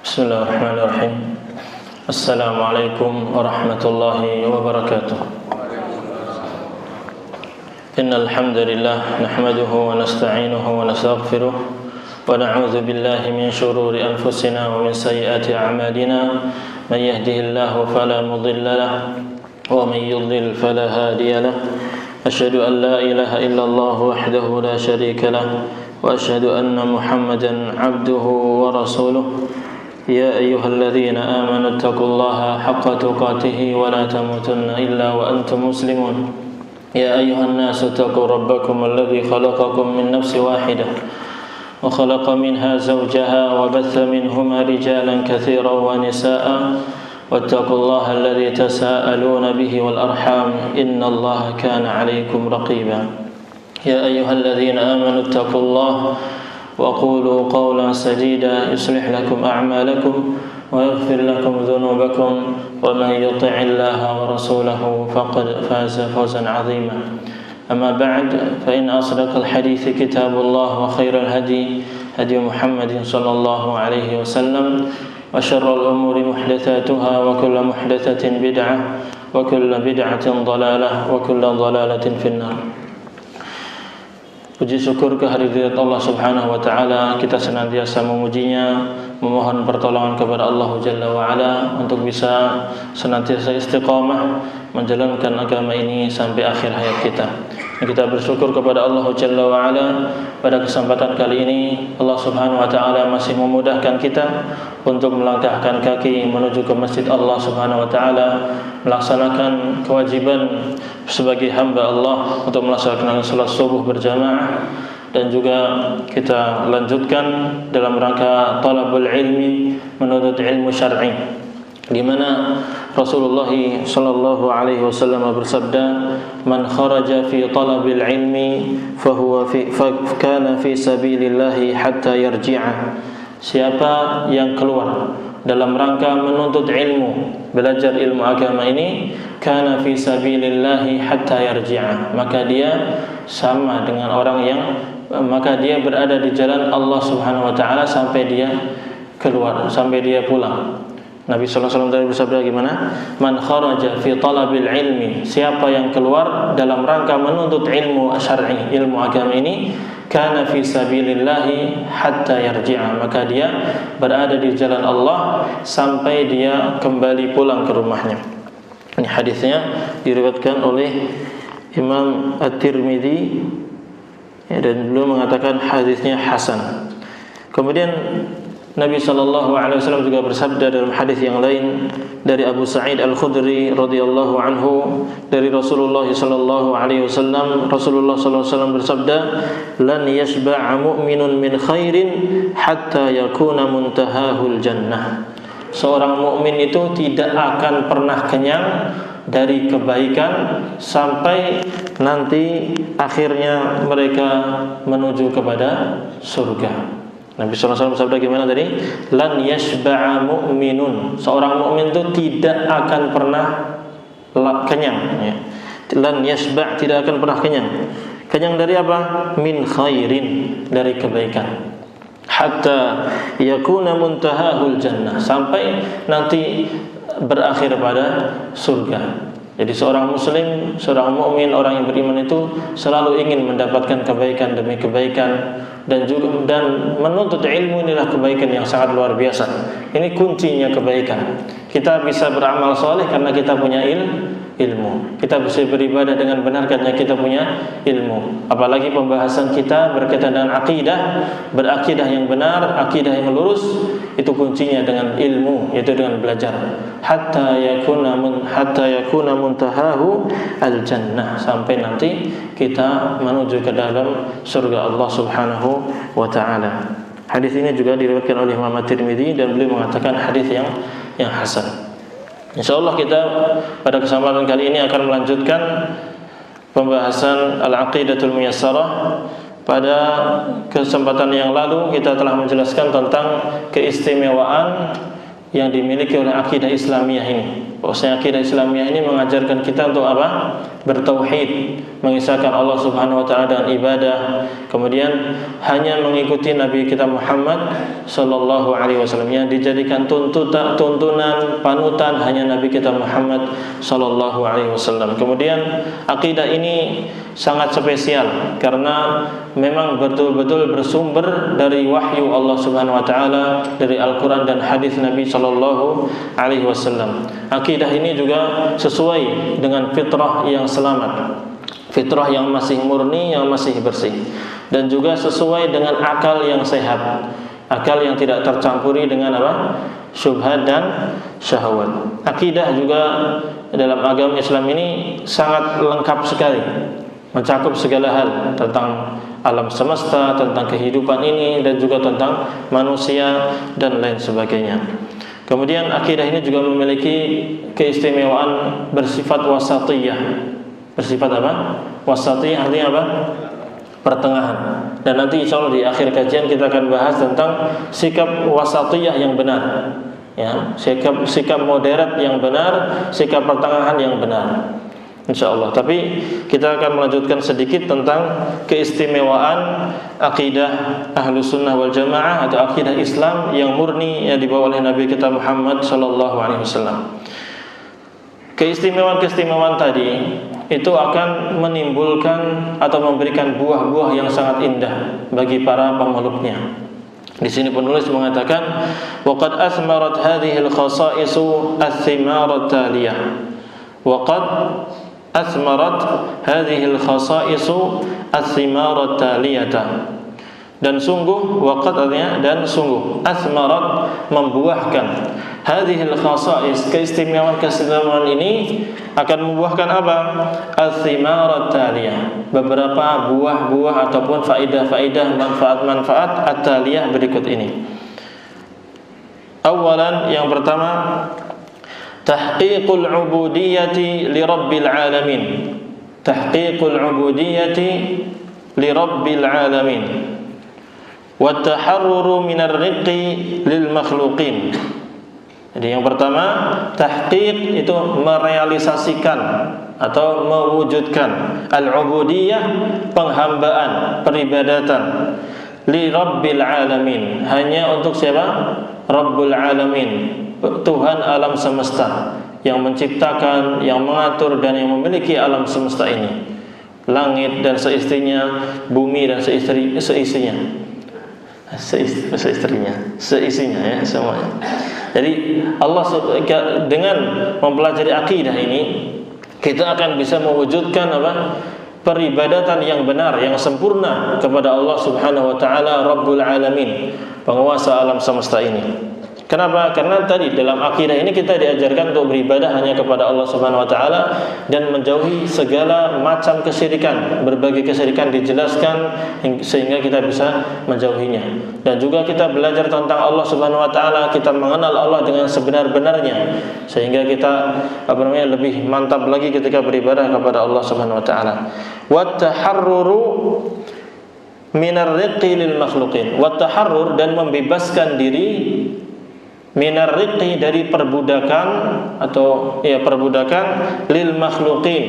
Bismillahirrahmanirrahim. Assalamualaikum warahmatullahi wabarakatuh. Innal hamdalillah nahmaduhu wa nasta'inuhu wa nastaghfiruh wa na'udzu billahi min shururi anfusina wa min sayyiati a'malina. Man yahdihillahu fala mudilla lahu wa man yudlil fala hadiya lahu. Asyhadu an la ilaha illallah wahdahu la syarika lahu wa asyhadu anna Muhammadan 'abduhu wa rasuluh. Ya ayyuhalladzina amanu taqullaha haqqa tuqatih wa la tamutunna illa wa antum muslimun. Ya ayyuhan nasu taqu rabbakum alladzi khalaqakum min nafsin wahidah wa khalaqa minha zawjaha wa batha minhuma rijalan katsiran wa nisaa'a wattaqullaha alladzi tasaaluna bihi wal arham innallaha kana 'alaykum raqiba. Ya ayyuhalladzina amanu taqullaha وقولوا قولا سديدا يصلح لكم أعمالكم ويغفر لكم ذنوبكم ومن يطع الله ورسوله فقد فاز فوزا عظيما. أما بعد فإن أصدق الحديث كتاب الله وخير الهدي هدي محمد صلى الله عليه وسلم وشر الأمور محدثاتها وكل محدثة بدعة وكل بدعة ضلالة وكل ضلالة في النار. Puji syukur kehadirat Allah Subhanahu wa taala, kita senantiasa memujinya, memohon pertolongan kepada Allah Jalla wa ala untuk bisa senantiasa istiqamah menjalankan agama ini sampai akhir hayat kita. Kita bersyukur kepada Allah Jalla wa ala, pada kesempatan kali ini Allah Subhanahu wa taala masih memudahkan kita untuk melangkahkan kaki menuju ke masjid Allah Subhanahu wa taala, melaksanakan kewajiban sebagai hamba Allah untuk melaksanakan salat subuh berjamaah, dan juga kita lanjutkan dalam rangka talabul ilmi, menuntut ilmu syar'i, di mana Rasulullah sallallahu alaihi wasallam bersabda, "Man kharaja fi talabil ilmi kana fi sabilillah hatta yarji'a." Siapa yang keluar dalam rangka menuntut ilmu, belajar ilmu agama ini, kana fi sabilillah hatta yarji'a, maka dia sama dengan orang yang dia berada di jalan Allah Subhanahu wa taala sampai dia keluar, sampai dia pulang. Nabi sallallahu alaihi wasallam tadi bersabda gimana? Man kharaja fi talabil ilmi, siapa yang keluar dalam rangka menuntut ilmu syar'i, ilmu agama ini, kana fi sabilillah hatta yarji'a, maka dia berada di jalan Allah sampai dia kembali pulang ke rumahnya. Ini hadisnya diriwayatkan oleh Imam At-Tirmidzi, dan beliau mengatakan hadisnya hasan. Kemudian Nabi SAW juga bersabda dalam hadis yang lain dari Abu Sa'id Al-Khudri radhiyallahu anhu, dari Rasulullah SAW. Rasulullah SAW bersabda, "Lan yashba'a mu'minun min khairin hatta yakuna muntahahul jannah." Seorang mukmin itu tidak akan pernah kenyang dari kebaikan sampai nanti akhirnya mereka menuju kepada surga. Nabi SAW bersabda gimana tadi? Lan yashba'a mu'minun. Seorang mukmin itu tidak akan pernah kenyang, ya. Lan yashba', tidak akan pernah kenyang. Kenyang dari apa? Min khairin, dari kebaikan. Hatta yakuna muntahahul jannah, sampai nanti berakhir pada surga. Jadi seorang muslim, seorang mukmin, orang yang beriman itu selalu ingin mendapatkan kebaikan demi kebaikan, dan menuntut ilmu inilah kebaikan yang sangat luar biasa. Ini kuncinya kebaikan. Kita bisa beramal soleh karena kita punya ilmu. Kita bisa beribadah dengan benar karena kita punya ilmu. Apalagi pembahasan kita berkaitan dengan akidah, berakidah yang benar, akidah yang lurus, itu kuncinya dengan ilmu, yaitu dengan belajar. Hatta yakuna muntahahu al-jannah, sampai nanti kita menuju ke dalam surga Allah Subhanahu wa taala. Hadis ini juga diriwayatkan oleh Imam At-Tirmidzi, dan beliau mengatakan hadis yang hasan. Insyaallah kita pada kesempatan kali ini akan melanjutkan pembahasan Al-Aqidatul Muyassarah. Pada kesempatan yang lalu kita telah menjelaskan tentang keistimewaan yang dimiliki oleh akidah Islamiyah ini. Bahwasanya akidah Islamiyah ini mengajarkan kita untuk apa? bertauhid, mengisahkan Allah Subhanahu wa taala dengan ibadah, kemudian hanya mengikuti Nabi kita Muhammad sallallahu alaihi wasallam, yang dijadikan tuntunan, panutan hanya Nabi kita Muhammad sallallahu alaihi wasallam. Kemudian akidah ini sangat spesial karena memang betul-betul bersumber dari wahyu Allah Subhanahu wa taala, dari Al-Qur'an dan hadis Nabi sallallahu alaihi wasallam. Akidah ini juga sesuai dengan fitrah yang selamat, fitrah yang masih murni, yang masih bersih, dan juga sesuai dengan akal yang sehat, akal yang tidak tercampuri dengan syubhat dan syahwat. Akidah juga dalam agama Islam ini sangat lengkap sekali, mencakup segala hal tentang alam semesta, tentang kehidupan ini, dan juga tentang manusia dan lain sebagainya. Kemudian akidah ini juga memiliki keistimewaan bersifat wasatiyah. Bersifat wasatiyah artinya pertengahan. Dan nanti insya Allah di akhir kajian kita akan bahas tentang sikap wasatiyah yang benar, ya, sikap moderat yang benar, sikap pertengahan yang benar, insya Allah. Tapi kita akan melanjutkan sedikit tentang keistimewaan akidah Ahlus Sunnah wal Jamaah atau akidah Islam yang murni yang dibawa oleh Nabi kita Muhammad sallallahu alaihi wasallam. Keistimewaan tadi itu akan menimbulkan atau memberikan buah-buah yang sangat indah bagi para pemeluknya. Di sini penulis mengatakan, "Waqad asmarat hadhihi al-khasa'isu ath-thimara at-taliyah." Waqad asmarat hadhihi al-khasa'isu ath-thimara at-taliyah. Dan sungguh, waqad artinya dan sungguh, asmarat membuahkan, hadhihi al-khasa'is keistimewaan ini akan membuahkan apa? Ath-thimara at-taliyah, beberapa buah-buah ataupun faidah-faidah, manfaat-manfaat at-taliyah berikut ini. Awalan, yang pertama, tahqiqul ubudiyyati li rabbil alamin. Tahqiqul ubudiyyati li rabbil alamin. Wa taharruru minar riqqi lil makhluqin. Jadi yang pertama, tahqiq itu merealisasikan atau mewujudkan al-ubudiyyah, penghambaan, peribadatan, li rabbil alamin, hanya untuk siapa? Rabbul alamin, Tuhan alam semesta, yang menciptakan, yang mengatur dan yang memiliki alam semesta ini, langit dan seistrinya, bumi dan seisinya, ya, semuanya. Jadi Allah dengan mempelajari akidah ini, kita akan bisa mewujudkan peribadatan yang benar, yang sempurna kepada Allah Subhanahu wa taala, Rabbul alamin, penguasa alam semesta ini. Kenapa? Karena tadi dalam akidah ini kita diajarkan untuk beribadah hanya kepada Allah Subhanahu wa taala dan menjauhi segala macam kesyirikan. Berbagai kesyirikan dijelaskan sehingga kita bisa menjauhinya. Dan juga kita belajar tentang Allah Subhanahu wa taala, kita mengenal Allah dengan sebenar-benarnya sehingga kita lebih mantap lagi ketika beribadah kepada Allah Subhanahu wa taala. Wa taharruru minar riqqi lil makhluqin. Wa taharrur, dan membebaskan diri, minar riqqi, dari perbudakan atau perbudakan, lil makhluqin,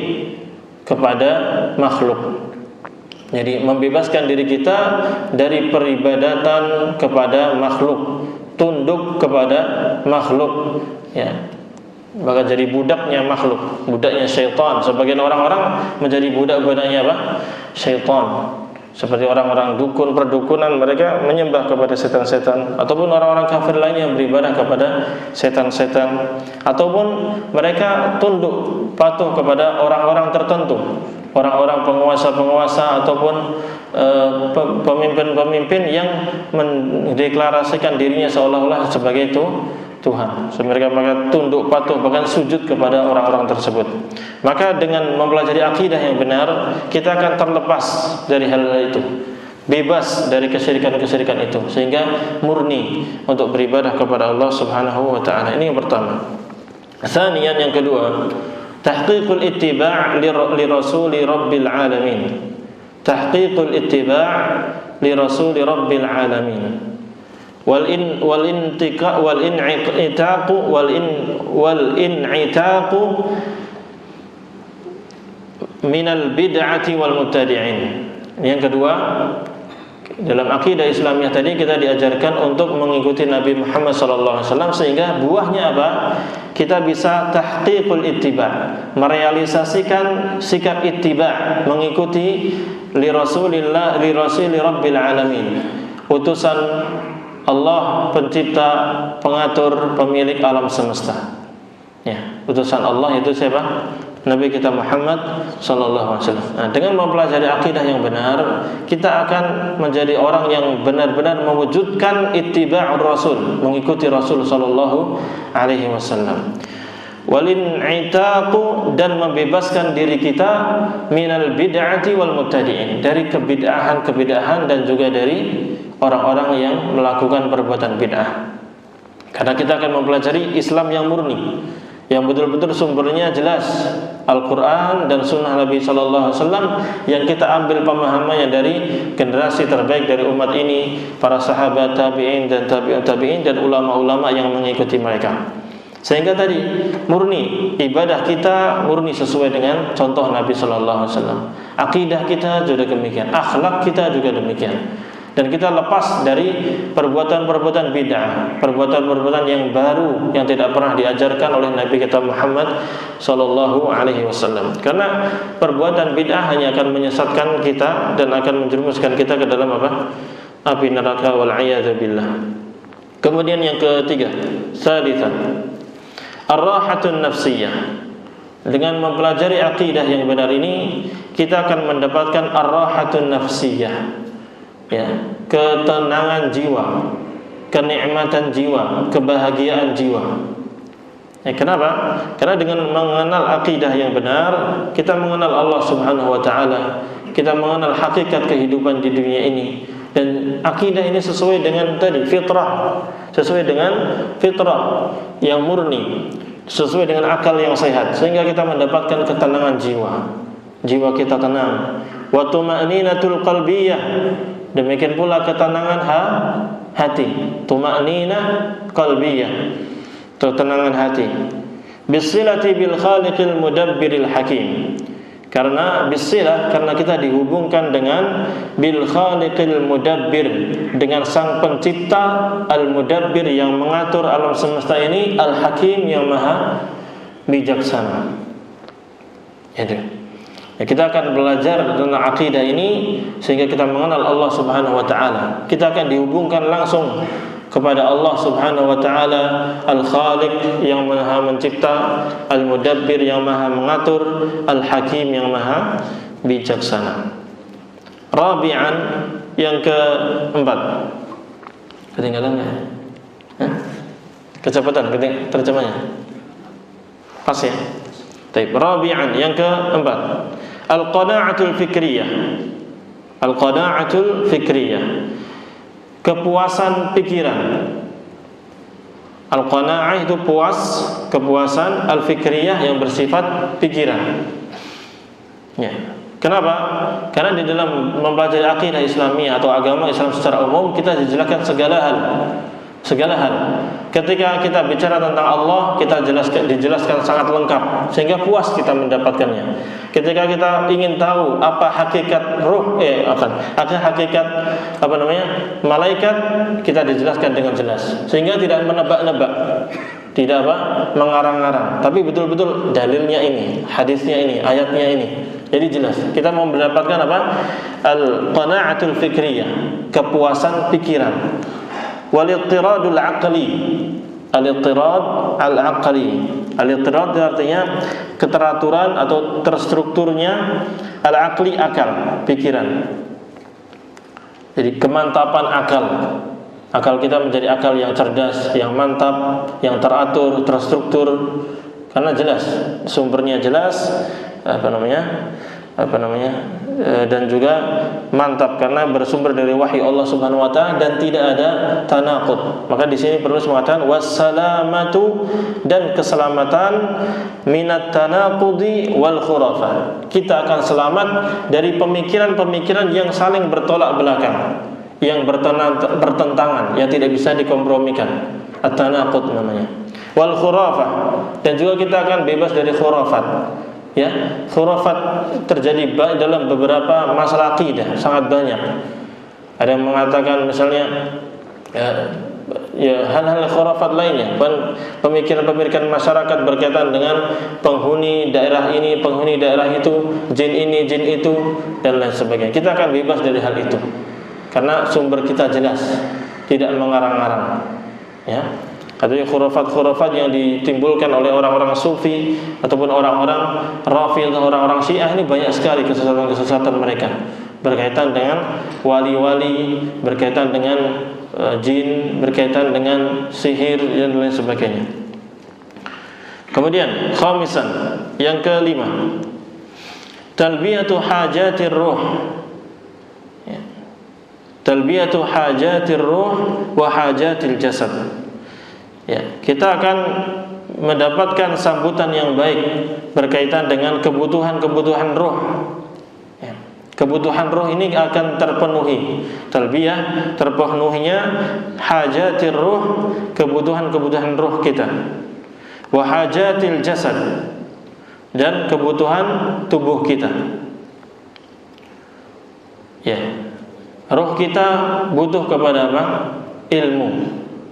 kepada makhluk. Jadi membebaskan diri kita dari peribadatan kepada makhluk, tunduk kepada makhluk, ya. Bahkan jadi budaknya makhluk, budaknya syaitan. Sebagian orang-orang menjadi budak-budaknya syaitan. Seperti orang-orang dukun, perdukunan, mereka menyembah kepada setan-setan, ataupun orang-orang kafir lainnya yang beribadah kepada setan-setan, ataupun mereka tunduk patuh kepada orang-orang tertentu, orang-orang penguasa-penguasa ataupun pemimpin-pemimpin yang mendeklarasikan dirinya seolah-olah sebagai Tuhan. Mereka tunduk patuh, bahkan sujud kepada orang-orang tersebut. Maka dengan mempelajari akidah yang benar, kita akan terlepas dari hal-hal itu, bebas dari kesyirikan-kesyirikan itu, sehingga murni untuk beribadah kepada Allah Subhanahu wa taala. Ini yang pertama. Tsaniyan, yang kedua, tahqiqul ittiba' li rasuli rabbil alamin. Tahqiqul ittiba' li rasuli rabbil alamin. Wal in'itaqu minal bid'ati wal mubtadi'in. Yang kedua, dalam akidah Islamiyah tadi kita diajarkan untuk mengikuti Nabi Muhammad SAW, sehingga buahnya apa? Kita bisa tahqiqul ittiba', merealisasikan sikap ittiba', mengikuti li Rasulillah, li Rasuli Rabbil Alamin, utusan Allah, pencipta, pengatur, pemilik alam semesta. Ya, utusan Allah itu siapa? Nabi kita Muhammad sallallahu alaihi wasallam. Nah, dengan mempelajari akidah yang benar, kita akan menjadi orang yang benar-benar mewujudkan ittiba'ur rasul, mengikuti Rasul sallallahu alaihi wasallam. Walin'itaqu, dan membebaskan diri kita minal bid'ati wal mubtadi'in, dari kebid'ahan dan juga dari orang-orang yang melakukan perbuatan bid'ah. Karena kita akan mempelajari Islam yang murni, yang betul-betul sumbernya jelas, Al-Quran dan Sunnah Nabi Sallallahu Alaihi Wasallam, yang kita ambil pemahamannya dari generasi terbaik dari umat ini, para sahabat, tabi'in dan tabi'in dan ulama-ulama yang mengikuti mereka. Sehingga tadi murni, ibadah kita murni sesuai dengan contoh Nabi Sallallahu Alaihi Wasallam. Akidah kita juga demikian, akhlak kita juga demikian. Dan kita lepas dari perbuatan-perbuatan bid'ah, perbuatan-perbuatan yang baru yang tidak pernah diajarkan oleh Nabi kita Muhammad sallallahu alaihi wasallam. Karena perbuatan bid'ah hanya akan menyesatkan kita dan akan menjerumuskan kita ke dalam apa? Api neraka, wal a'yadzu billah. Kemudian yang ketiga, salisan, ar-rahatun nafsiyah. Dengan mempelajari akidah yang benar ini, kita akan mendapatkan ar-rahatun nafsiyah. Ya, ketenangan jiwa, kenikmatan jiwa, kebahagiaan jiwa. Ya, kenapa? Karena dengan mengenal akidah yang benar, kita mengenal Allah Subhanahu wa taala, kita mengenal hakikat kehidupan di dunia ini. Dan akidah ini sesuai dengan tadi fitrah, sesuai dengan fitrah yang murni, sesuai dengan akal yang sehat, sehingga kita mendapatkan ketenangan jiwa. Jiwa kita tenang. Wa tuma'ninatul qalbiyah. Demikian pula ketenangan hati, tuma'ninah qalbiyah, ketenangan hati. Bisilati bil khaliqil mudabbiril hakim. Karena bisilah, karena kita dihubungkan dengan bil khaliqil mudabbir, dengan sang pencipta al mudabbir yang mengatur alam semesta ini, al hakim yang maha bijaksana. Itu. Ya, kita akan belajar tentang akidah ini sehingga kita mengenal Allah Subhanahu wa taala. Kita akan dihubungkan langsung kepada Allah Subhanahu wa taala, Al-Khaliq yang maha mencipta, Al-Mudabbir yang maha mengatur, Al-Hakim yang maha bijaksana. Rabi'an, yang keempat. Ketinggalan enggak? Kecepatan terjemahnya. Pas ya? Baik, rabi'an, yang keempat. Al-qana'atul fikriyah. Al-qana'atul fikriyah, kepuasan pikiran. Al-qana'ah itu puas, kepuasan. Al-fikriyah yang bersifat pikiran. Ya. Kenapa? Karena di dalam mempelajari akidah Islamiyah atau agama Islam secara umum, kita dijelaskan segala hal. Segala hal. Ketika kita bicara tentang Allah, kita dijelaskan sangat lengkap sehingga puas kita mendapatkannya. Ketika kita ingin tahu apa hakikat ruh, hakikat malaikat, kita dijelaskan dengan jelas sehingga tidak menebak-nebak, tidak mengarang-arang, tapi betul-betul dalilnya ini, hadisnya ini, ayatnya ini. Jadi jelas. Kita mau mendapatkan al-qana'atul fikriyah, kepuasan pikiran. Wal-ittiradul aqli. Al-ittirad al-aqli. Al-ittirad artinya keteraturan atau terstrukturnya, al-aqli akal, pikiran. Jadi kemantapan akal. Akal kita menjadi akal yang cerdas, yang mantap, yang teratur, terstruktur. Karena jelas, sumbernya jelas, dan juga mantap karena bersumber dari wahyu Allah Subhanahu wa taala dan tidak ada tanaqud. Maka di sini penulis mengatakan wassalamatu, dan keselamatan minat tanaqudi wal khurafat. Kita akan selamat dari pemikiran-pemikiran yang saling bertolak belakang, yang bertentangan, yang tidak bisa dikompromikan. At-tanaqud namanya. Wal khurafah, dan juga kita akan bebas dari khurafat. ya, khurafat terjadi dalam beberapa masalah akidah sangat banyak. Ada yang mengatakan misalnya ya hal-hal khurafat lainnya, pemikiran-pemikiran masyarakat berkaitan dengan penghuni daerah ini, penghuni daerah itu, jin ini, jin itu, dan lain sebagainya. Kita akan bebas dari hal itu karena sumber kita jelas, tidak mengarang-arang, ya. Artinya khurafat-khurafat yang ditimbulkan oleh orang-orang sufi ataupun orang-orang Rafidhah, orang-orang Syiah, ini banyak sekali kesesatan-kesesatan mereka berkaitan dengan wali-wali, berkaitan dengan jin, berkaitan dengan sihir dan lain sebagainya. Kemudian khamisan, yang kelima, talbiyatu hajatir ruh. Talbiyatu hajatir ruh wa hajatil jasad. Ya, kita akan mendapatkan sambutan yang baik berkaitan dengan kebutuhan-kebutuhan roh. Ya, kebutuhan roh ini akan terpenuhi. Talbiyah terpenuhinya hajatir ruh, kebutuhan-kebutuhan roh kita. Wa hajatil jasad, dan kebutuhan tubuh kita. Ya. Roh kita butuh kepada apa? Ilmu,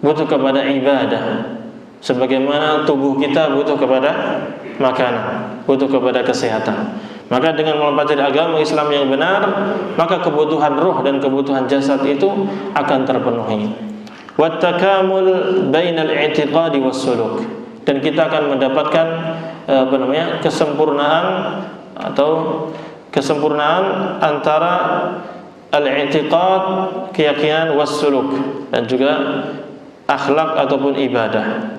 butuh kepada ibadah, sebagaimana tubuh kita butuh kepada makanan, butuh kepada kesehatan. Maka dengan mempelajari agama Islam yang benar, maka kebutuhan roh dan kebutuhan jasad itu akan terpenuhi. Wattakamul bainal i'tiqadi wassuluk, dan kita akan mendapatkan kesempurnaan antara al-i'tiqad, keyakinan, wassuluk, dan juga akhlak ataupun ibadah.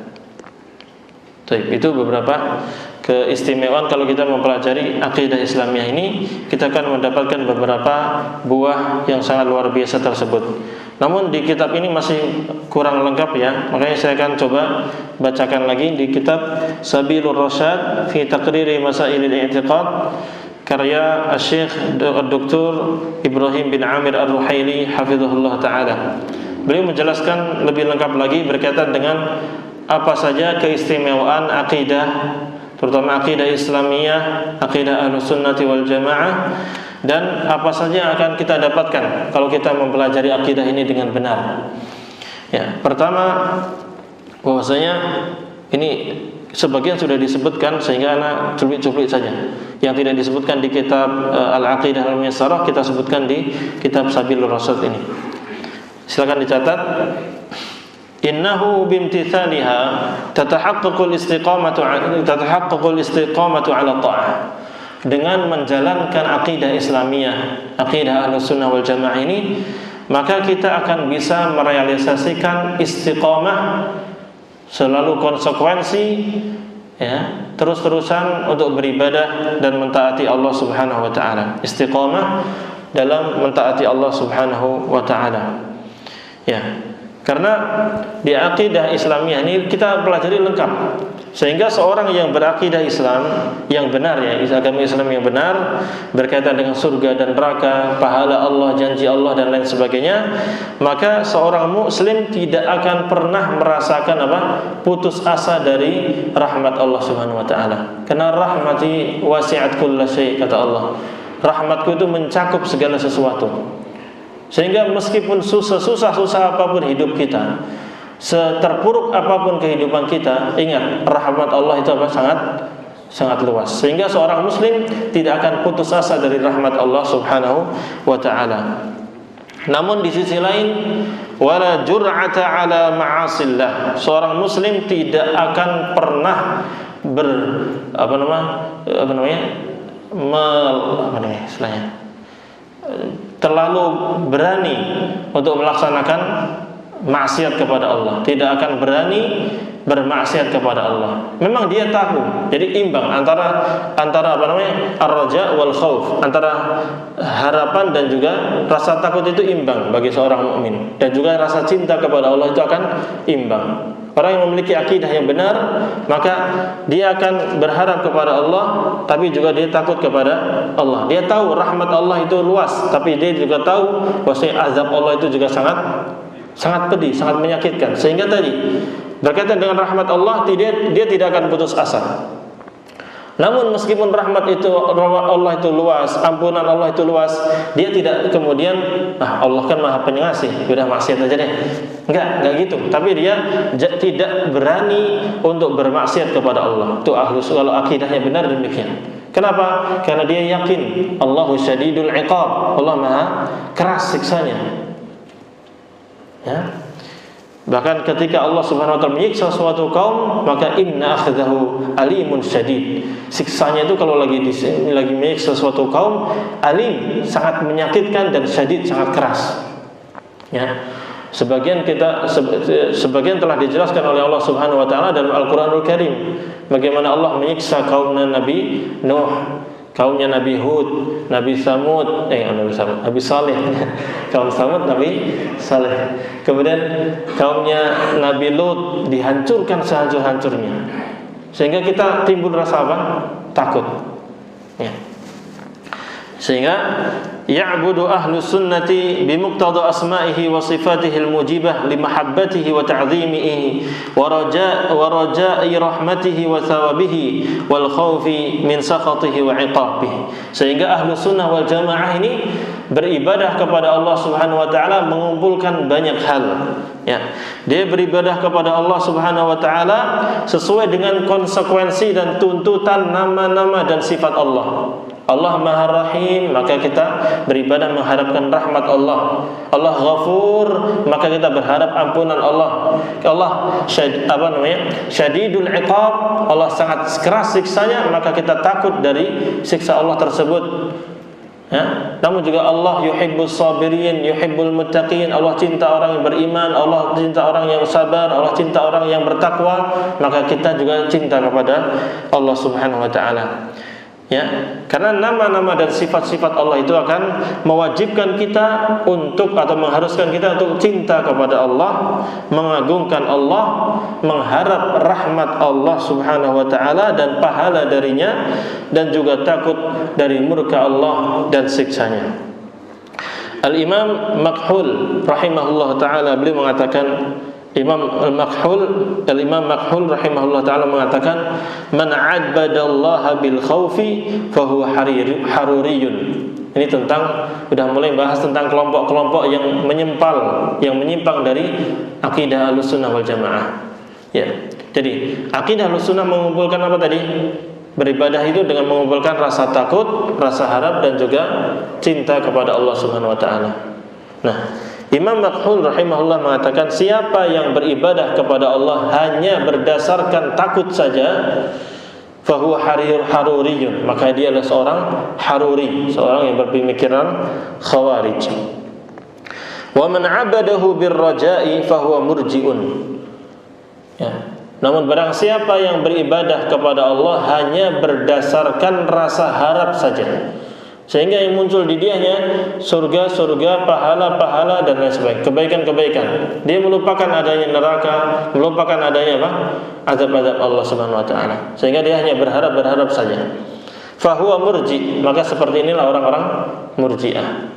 Itu beberapa keistimewaan kalau kita mempelajari akidah Islamiyah ini, kita akan mendapatkan beberapa buah yang sangat luar biasa tersebut. Namun di kitab ini masih kurang lengkap ya, makanya saya akan coba bacakan lagi di kitab Sabilur Rasyad fi Taqriri Masailil I'tiqad, karya Syekh Dr. Ibrahim bin Amir Ar-Ruhaili hafizahullah ta'ala. Beliau menjelaskan lebih lengkap lagi berkaitan dengan apa saja keistimewaan akidah, terutama akidah Islamiyah, akidah Ahlussunnati wal Jamaah, dan apa saja yang akan kita dapatkan kalau kita mempelajari akidah ini dengan benar. Ya, pertama, bahwasanya ini sebagian sudah disebutkan sehingga anak cuplik-cuplik saja. Yang tidak disebutkan di kitab Al-Aqidah Al-Muyassarah kita sebutkan di kitab Sabilur Rasyad ini. Silakan dicatat. Innahu bimtithaliha tatahaqqaqul istiqamatu 'ala ta'ah. Dengan menjalankan akidah Islamiyah, akidah Ahlussunnah wal Jamaah ini, maka kita akan bisa merealisasikan istiqamah, selalu konsekuensi, ya, terus-terusan untuk beribadah dan mentaati Allah Subhanahu wa taala. Istiqamah dalam mentaati Allah Subhanahu wa taala. Ya. Karena di akidah Islamiyah ini kita pelajari lengkap, sehingga seorang yang berakidah Islam yang benar, ya, agama Islam yang benar berkaitan dengan surga dan neraka, pahala Allah, janji Allah, dan lain sebagainya, maka seorang muslim tidak akan pernah merasakan putus asa dari rahmat Allah Subhanahu wa taala. Karena rahmati wasi'at kulla syai', kata Allah. Rahmatku itu mencakup segala sesuatu. Sehingga meskipun susah apapun hidup kita, seterpuruk apapun kehidupan kita, ingat rahmat Allah itu sangat luas. Sehingga seorang muslim tidak akan putus asa dari rahmat Allah Subhanahu wa taala. Namun di sisi lain, wala jur'ata ala ma'asillah. Seorang muslim tidak akan pernah terlalu berani untuk melaksanakan maksiat kepada Allah, tidak akan berani bermaksiat kepada Allah. Memang dia tahu, jadi imbang antara ar-raja wal khauf, antara harapan dan juga rasa takut itu imbang bagi seorang mukmin, dan juga rasa cinta kepada Allah itu akan imbang. Orang yang memiliki akidah yang benar, maka dia akan berharap kepada Allah, tapi juga dia takut kepada Allah. Dia tahu rahmat Allah itu luas, tapi dia juga tahu bahwa azab Allah itu juga sangat pedih, sangat menyakitkan. Sehingga tadi berkaitan dengan rahmat Allah, dia tidak akan putus asa. Namun meskipun rahmat itu Allah itu luas, ampunan Allah itu luas, dia tidak kemudian Allah kan Maha Pengasih, sudah maksiat aja deh. Enggak gitu. Tapi dia tidak berani untuk bermaksiat kepada Allah. Itu kalau akidahnya benar demikian. Kenapa? Karena dia yakin Allahu syadidul iqab, Allah Maha keras siksanya. Ya. Bahkan ketika Allah Subhanahu wa taala menyiksa suatu kaum, maka inna akhdahu alimun syadid. Siksanya itu kalau lagi menyiksa suatu kaum, alim, sangat menyakitkan, dan syadid, sangat keras. Ya. Sebagian telah dijelaskan oleh Allah Subhanahu wa taala dalam Al-Qur'anul Karim. Bagaimana Allah menyiksa kaumnya Nabi Nuh, kaumnya Nabi Hud, Nabi Samud, Nabi Saleh, kaum Samud, Nabi Saleh. Kemudian kaumnya Nabi Lut dihancurkan sehancur-hancurnya. Sehingga kita timbul rasa apa? Takut. Ya. Sehingga ya'budu ahlus sunnati bimuqtada asma'ihi wa sifatihi al-mujibah limahabbatihi wa ta'zimihi wa raja'i rahmatihi wa thawabihi wal khawfi min sakhatihi wa iqabihi. Sehingga ahlus sunnah wal jamaah ini beribadah kepada Allah Subhanahu wa taala mengumpulkan banyak hal. Ya. Dia beribadah kepada Allah Subhanahu wa taala sesuai dengan konsekuensi dan tuntutan nama-nama dan sifat Allah. Allah Maha Rahim, maka kita beribadah mengharapkan rahmat Allah. Allah Ghafur, maka kita berharap ampunan Allah. Allah Syadidul Iqab, Allah sangat keras siksanya, maka kita takut dari siksa Allah tersebut. Ya. Namun juga Allah yuhibbus sabirin, yuhibbul muttaqin. Allah cinta orang yang beriman, Allah cinta orang yang sabar, Allah cinta orang yang bertakwa, maka kita juga cinta kepada Allah Subhanahu wa taala. Ya, karena nama-nama dan sifat-sifat Allah itu akan mewajibkan kita untuk atau mengharuskan kita untuk cinta kepada Allah, mengagungkan Allah, mengharap rahmat Allah Subhanahu wa taala dan pahala darinya, dan juga takut dari murka Allah dan siksanya. Al-Imam Makhul rahimahullah taala beliau mengatakan, Imam Makhul rahimahullah ta'ala mengatakan, man abadallaha bil khawfi fahuwa haruriyun. Ini tentang, sudah mulai bahas tentang kelompok-kelompok yang menyimpang dari akidah Ahlussunnah wal Jamaah. Ya. Jadi akidah Ahlussunnah mengumpulkan apa tadi? Beribadah itu dengan mengumpulkan rasa takut, rasa harap, dan juga cinta kepada Allah Subhanahu wa taala. Nah, Imam Makhul rahimahullah mengatakan, siapa yang beribadah kepada Allah hanya berdasarkan takut saja, fahuwa haruriyun, maka dia adalah seorang haruri, seorang yang berpemikiran khawarij. Wa man abadahu birraja'i fahuwa murji'un. Ya. Namun barang siapa yang beribadah kepada Allah hanya berdasarkan rasa harap saja, sehingga yang muncul di dianya surga-surga, pahala-pahala, dan lain sebagainya, kebaikan-kebaikan. Dia melupakan adanya neraka, melupakan adanya azab-azab Allah Subhanahu wa taala. Sehingga dia hanya berharap saja. Fahuwa murji, maka seperti inilah orang-orang Murji'ah.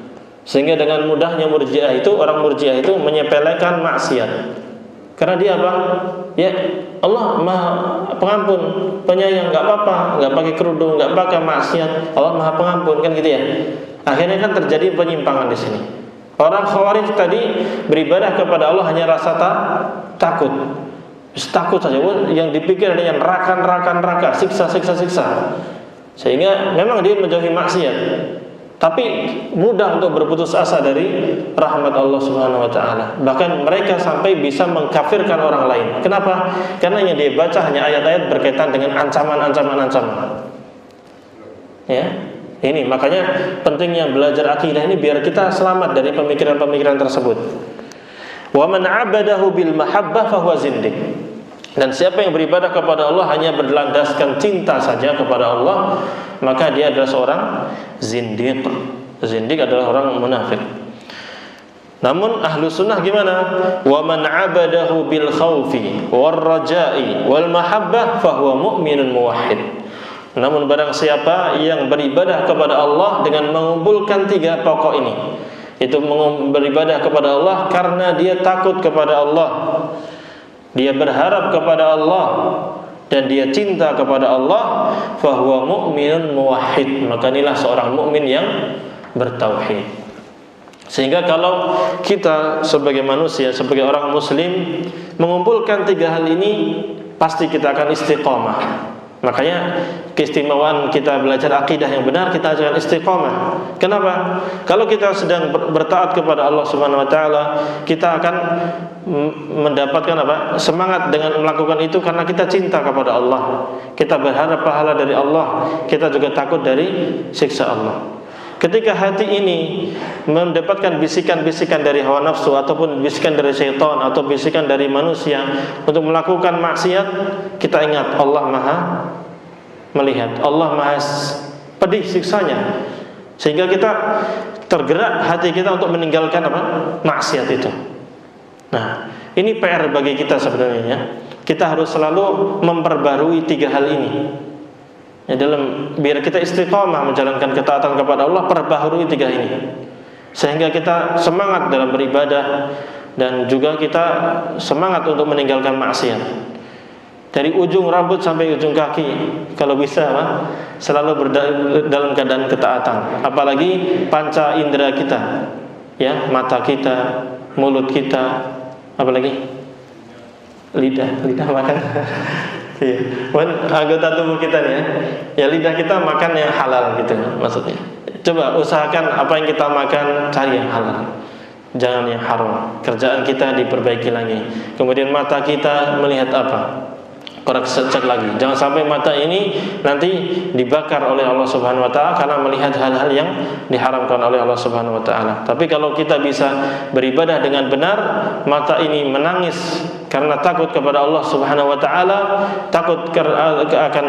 Sehingga dengan mudahnya orang Murji'ah itu menyepelekan maksiat. Karena dia apa? Ya, Allah Maha Pengampun, Penyayang, enggak apa-apa, enggak pakai kerudung, enggak pakai maksiat, Allah Maha Pengampun, kan gitu ya. Akhirnya kan terjadi penyimpangan di sini. Orang Khawarij tadi beribadah kepada Allah hanya rasa takut. Takut saja, yang dipikir hanya neraka, siksa. Sehingga memang dia menjauhi maksiat, tapi mudah untuk berputus asa dari rahmat Allah Subhanahu wa taala. Bahkan mereka sampai bisa mengkafirkan orang lain. Kenapa? Karena yang dia baca hanya ayat-ayat berkaitan dengan ancaman. Ya. Ini makanya pentingnya belajar akidah ini biar kita selamat dari pemikiran-pemikiran tersebut. Wa man 'abadahu bil mahabbah fa huwa zindiq. Dan siapa yang beribadah kepada Allah hanya berlandaskan cinta saja kepada Allah, maka dia adalah seorang zindiq. Zindiq adalah orang munafik. Namun ahlu sunnah gimana? Wa man 'abadahu bil khawfi war raja'i wal mahabbah fa huwa mu'minun muwahhid. Namun barang siapa yang beribadah kepada Allah dengan mengumpulkan tiga pokok ini, itu beribadah kepada Allah karena dia takut kepada Allah, dia berharap kepada Allah, dan dia cinta kepada Allah, fahuwa mu'minun muwahhid, maka inilah seorang mukmin yang bertauhid. Sehingga kalau kita sebagai manusia, sebagai orang muslim mengumpulkan tiga hal ini, pasti kita akan istiqomah. Makanya keistimewaan kita belajar akidah yang benar, kita akan istiqomah. Kenapa? Kalau kita sedang bertaat kepada Allah Subhanahu wa taala, kita akan mendapatkan semangat dengan melakukan itu karena kita cinta kepada Allah. Kita berharap pahala dari Allah, kita juga takut dari siksa Allah. Ketika hati ini mendapatkan bisikan-bisikan dari hawa nafsu ataupun bisikan dari syaitan atau bisikan dari manusia untuk melakukan maksiat, kita ingat Allah Maha melihat, Allah Maha pedih siksanya, sehingga kita tergerak hati kita untuk meninggalkan maksiat itu. Nah, ini PR bagi kita sebenarnya. Kita harus selalu memperbarui tiga hal ini. Ya, biar kita istiqomah menjalankan ketaatan kepada Allah, perbaharui tiga ini, sehingga kita semangat dalam beribadah dan juga kita semangat untuk meninggalkan maksiat. Dari ujung rambut sampai ujung kaki, kalau bisa selalu dalam keadaan ketaatan. Apalagi panca indera kita, ya, mata kita, mulut kita, apalagi lidah makan. Iya, anggota tubuh kita nih ya, lidah kita makan yang halal gitu maksudnya. Coba usahakan apa yang kita makan cari yang halal, jangan yang haram. Kerjaan kita diperbaiki lagi. Kemudian mata kita melihat apa? Cek lagi. Jangan sampai mata ini nanti dibakar oleh Allah Subhanahu wa taala karena melihat hal-hal yang diharamkan oleh Allah Subhanahu wa taala. Tapi kalau kita bisa beribadah dengan benar, mata ini menangis karena takut kepada Allah Subhanahu wa taala, takut akan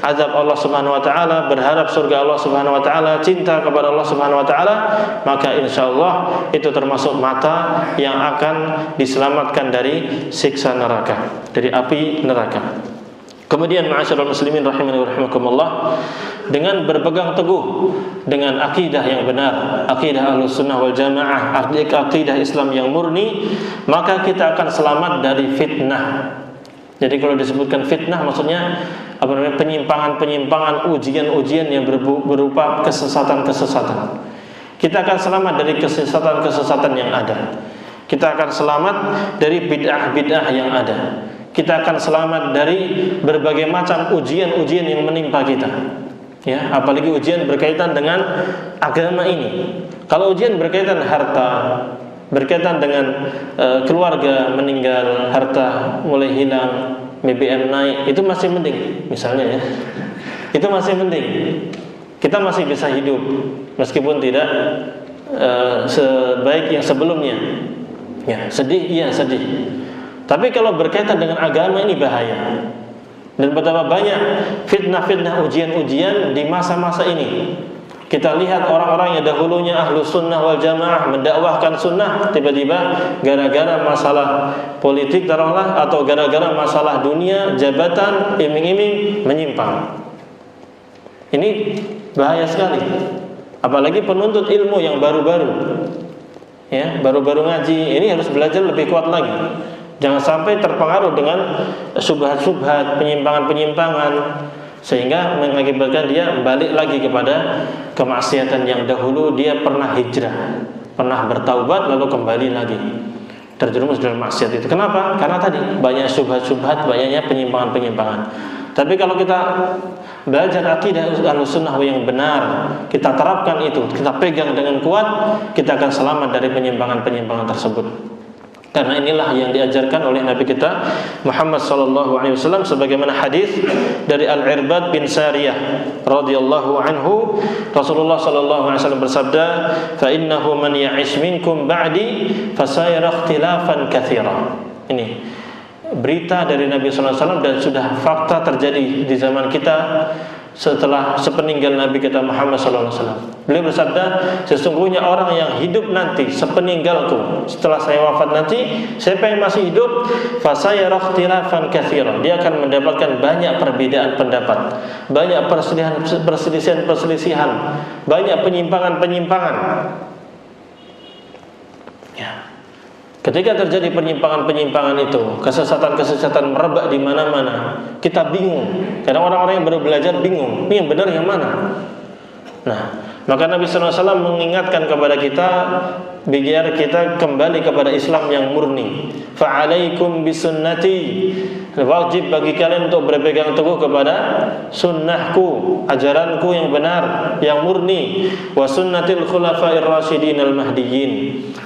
azab Allah Subhanahu wa taala, berharap surga Allah Subhanahu wa taala, cinta kepada Allah Subhanahu wa taala, maka insyaallah itu termasuk mata yang akan diselamatkan dari siksa neraka, dari api neraka. Kemudian ma'asyiral muslimin rahimani wa rahimakumullah, dengan berpegang teguh dengan akidah yang benar, akidah Ahlussunnah wal Jamaah, akidah Islam yang murni, maka kita akan selamat dari fitnah. Jadi kalau disebutkan fitnah maksudnya penyimpangan-penyimpangan, ujian-ujian yang berupa kesesatan-kesesatan. Kita akan selamat dari kesesatan-kesesatan yang ada. Kita akan selamat dari bid'ah-bid'ah yang ada. Kita akan selamat dari berbagai macam ujian-ujian yang menimpa kita. Ya, apalagi ujian berkaitan dengan agama ini. Kalau ujian berkaitan harta, berkaitan dengan keluarga meninggal, harta mulai hilang, BBM naik, itu masih mending misalnya ya. Itu masih mending. Kita masih bisa hidup meskipun tidak sebaik yang sebelumnya. Ya, sedih, iya sedih. Tapi kalau berkaitan dengan agama ini bahaya. Dan betapa banyak fitnah-fitnah, ujian-ujian di masa-masa ini. Kita lihat orang-orang yang dahulunya Ahlussunnah wal Jamaah mendakwahkan sunnah, tiba-tiba gara-gara masalah politik taruhlah, atau gara-gara masalah dunia, jabatan, iming-iming, menyimpang. Ini bahaya sekali. Apalagi penuntut ilmu yang baru-baru, ya, baru-baru ngaji, ini harus belajar lebih kuat lagi. Jangan sampai terpengaruh dengan subhat-subhat, penyimpangan-penyimpangan, sehingga mengakibatkan dia balik lagi kepada kemaksiatan yang dahulu dia pernah hijrah, pernah bertaubat lalu kembali lagi terjerumus dalam maksiat itu. Kenapa? Karena tadi banyak subhat-subhat, banyaknya penyimpangan-penyimpangan. Tapi kalau kita belajar akidah Ahlussunnah yang benar, kita terapkan itu, kita pegang dengan kuat, kita akan selamat dari penyimpangan-penyimpangan tersebut. Karena inilah yang diajarkan oleh Nabi kita Muhammad sallallahu alaihi wasallam, sebagaimana hadis dari Al-Irbad bin Sariyah radhiyallahu anhu, Rasulullah sallallahu alaihi wasallam bersabda, "Fa innahu man ya'ish minkum ba'di fasayara ikhtilafan katsira." Ini berita dari Nabi sallallahu alaihi wasallam dan sudah fakta terjadi di zaman kita sepeninggal Nabi kita Muhammad sallallahu alaihi wasallam. Beliau bersabda, sesungguhnya orang yang hidup nanti sepeninggalku, setelah saya wafat nanti, siapa yang masih hidup, fasayara ikhtilafan katsiran, dia akan mendapatkan banyak perbedaan pendapat, banyak perselisihan, banyak penyimpangan-penyimpangan. Ya. Ketika terjadi penyimpangan-penyimpangan itu, kesesatan-kesesatan merebak di mana-mana, kita bingung. Kadang orang-orang yang baru belajar bingung, ini yang benar yang mana? Nah, maka Nabi SAW mengingatkan kepada kita biar kita kembali kepada Islam yang murni. Fa'alaikum bisunnati, wajib bagi kalian untuk berpegang teguh kepada sunnahku, ajaranku yang benar, yang murni, wa sunnatil khulafa'ir rasyidin al-mahdiyyin,